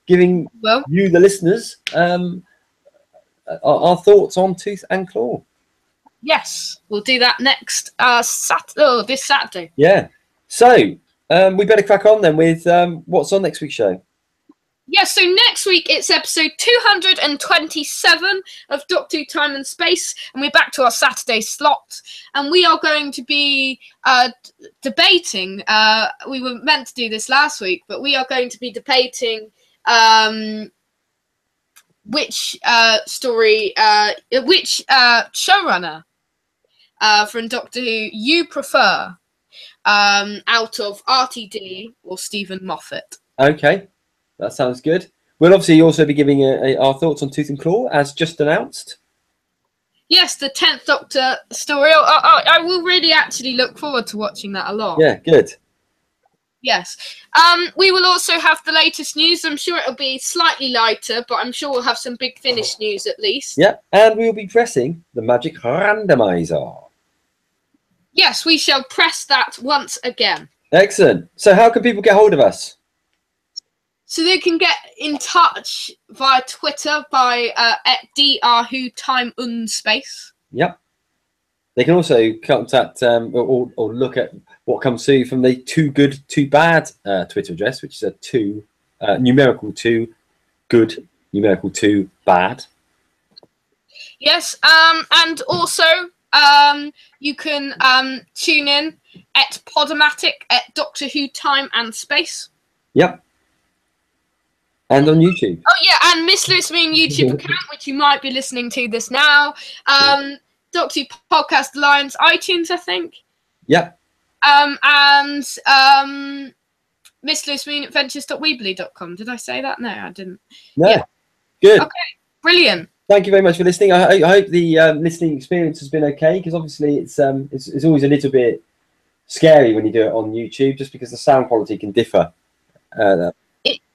giving you, the listeners, our thoughts on Tooth and Claw. Yes, we'll do that next this Saturday. Yeah. So we better crack on then with what's on next week's show. Yeah, so next week it's episode 227 of Doctor Who Time and Space, and we're back to our Saturday slot, and we are going to be debating, we were meant to do this last week, but we are going to be debating which showrunner from Doctor Who you prefer out of RTD or Stephen Moffat. Okay. That sounds good. We'll obviously also be giving our thoughts on Tooth and Claw, as just announced. Yes, the 10th Doctor story. I will really actually look forward to watching that a lot. Yeah, good. Yes. We will also have the latest news. I'm sure it'll be slightly lighter, but I'm sure we'll have some big Finish news at least. Yeah, and we will be pressing the magic randomizer. Yes, we shall press that once again. Excellent. So how can people get hold of us? So they can get in touch via Twitter by at drwhotimeunspace. Yep. They can also contact or look at what comes through from the Too Good, Too Bad Twitter address, which is a numerical 2, good, numerical 2, bad. Yes, and also you can tune in at Podomatic at Doctor Who Time and Space. Yep. And on YouTube. Oh yeah, and Miss Lewis Moon YouTube account, which you might be listening to this now. Doctor Who Podcast Alliance, iTunes, I think. Yep. And Miss Lewis Moon Adventures.weebly.com. Did I say that? No, I didn't. No. Yeah. Good. Okay. Brilliant. Thank you very much for listening. I hope the listening experience has been okay, because obviously it's always a little bit scary when you do it on YouTube, just because the sound quality can differ.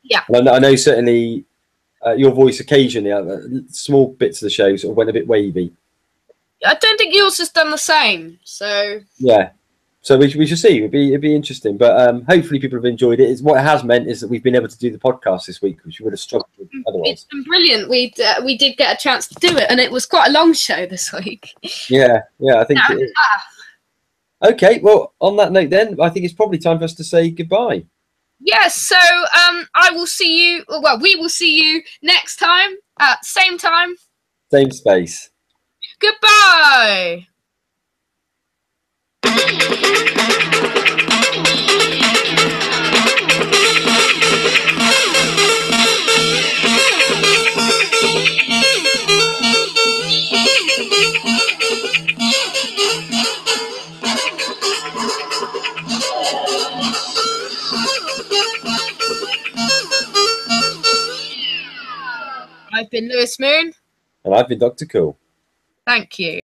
Yeah. And I know certainly your voice occasionally, small bits of the show sort of went a bit wavy. I don't think yours has done the same. So yeah. So we shall see. It'd be interesting, but hopefully people have enjoyed it. What it has meant is that we've been able to do the podcast this week, which we would have struggled with otherwise. It's been brilliant. We did get a chance to do it, and it was quite a long show this week. Yeah, I think it is. Okay, well, on that note then, I think it's probably time for us to say goodbye. Yes, so I will see you, well, we will see you next time, same time. Same space. Goodbye. I've been Lewis Moon. And I've been Dr. Cool. Thank you.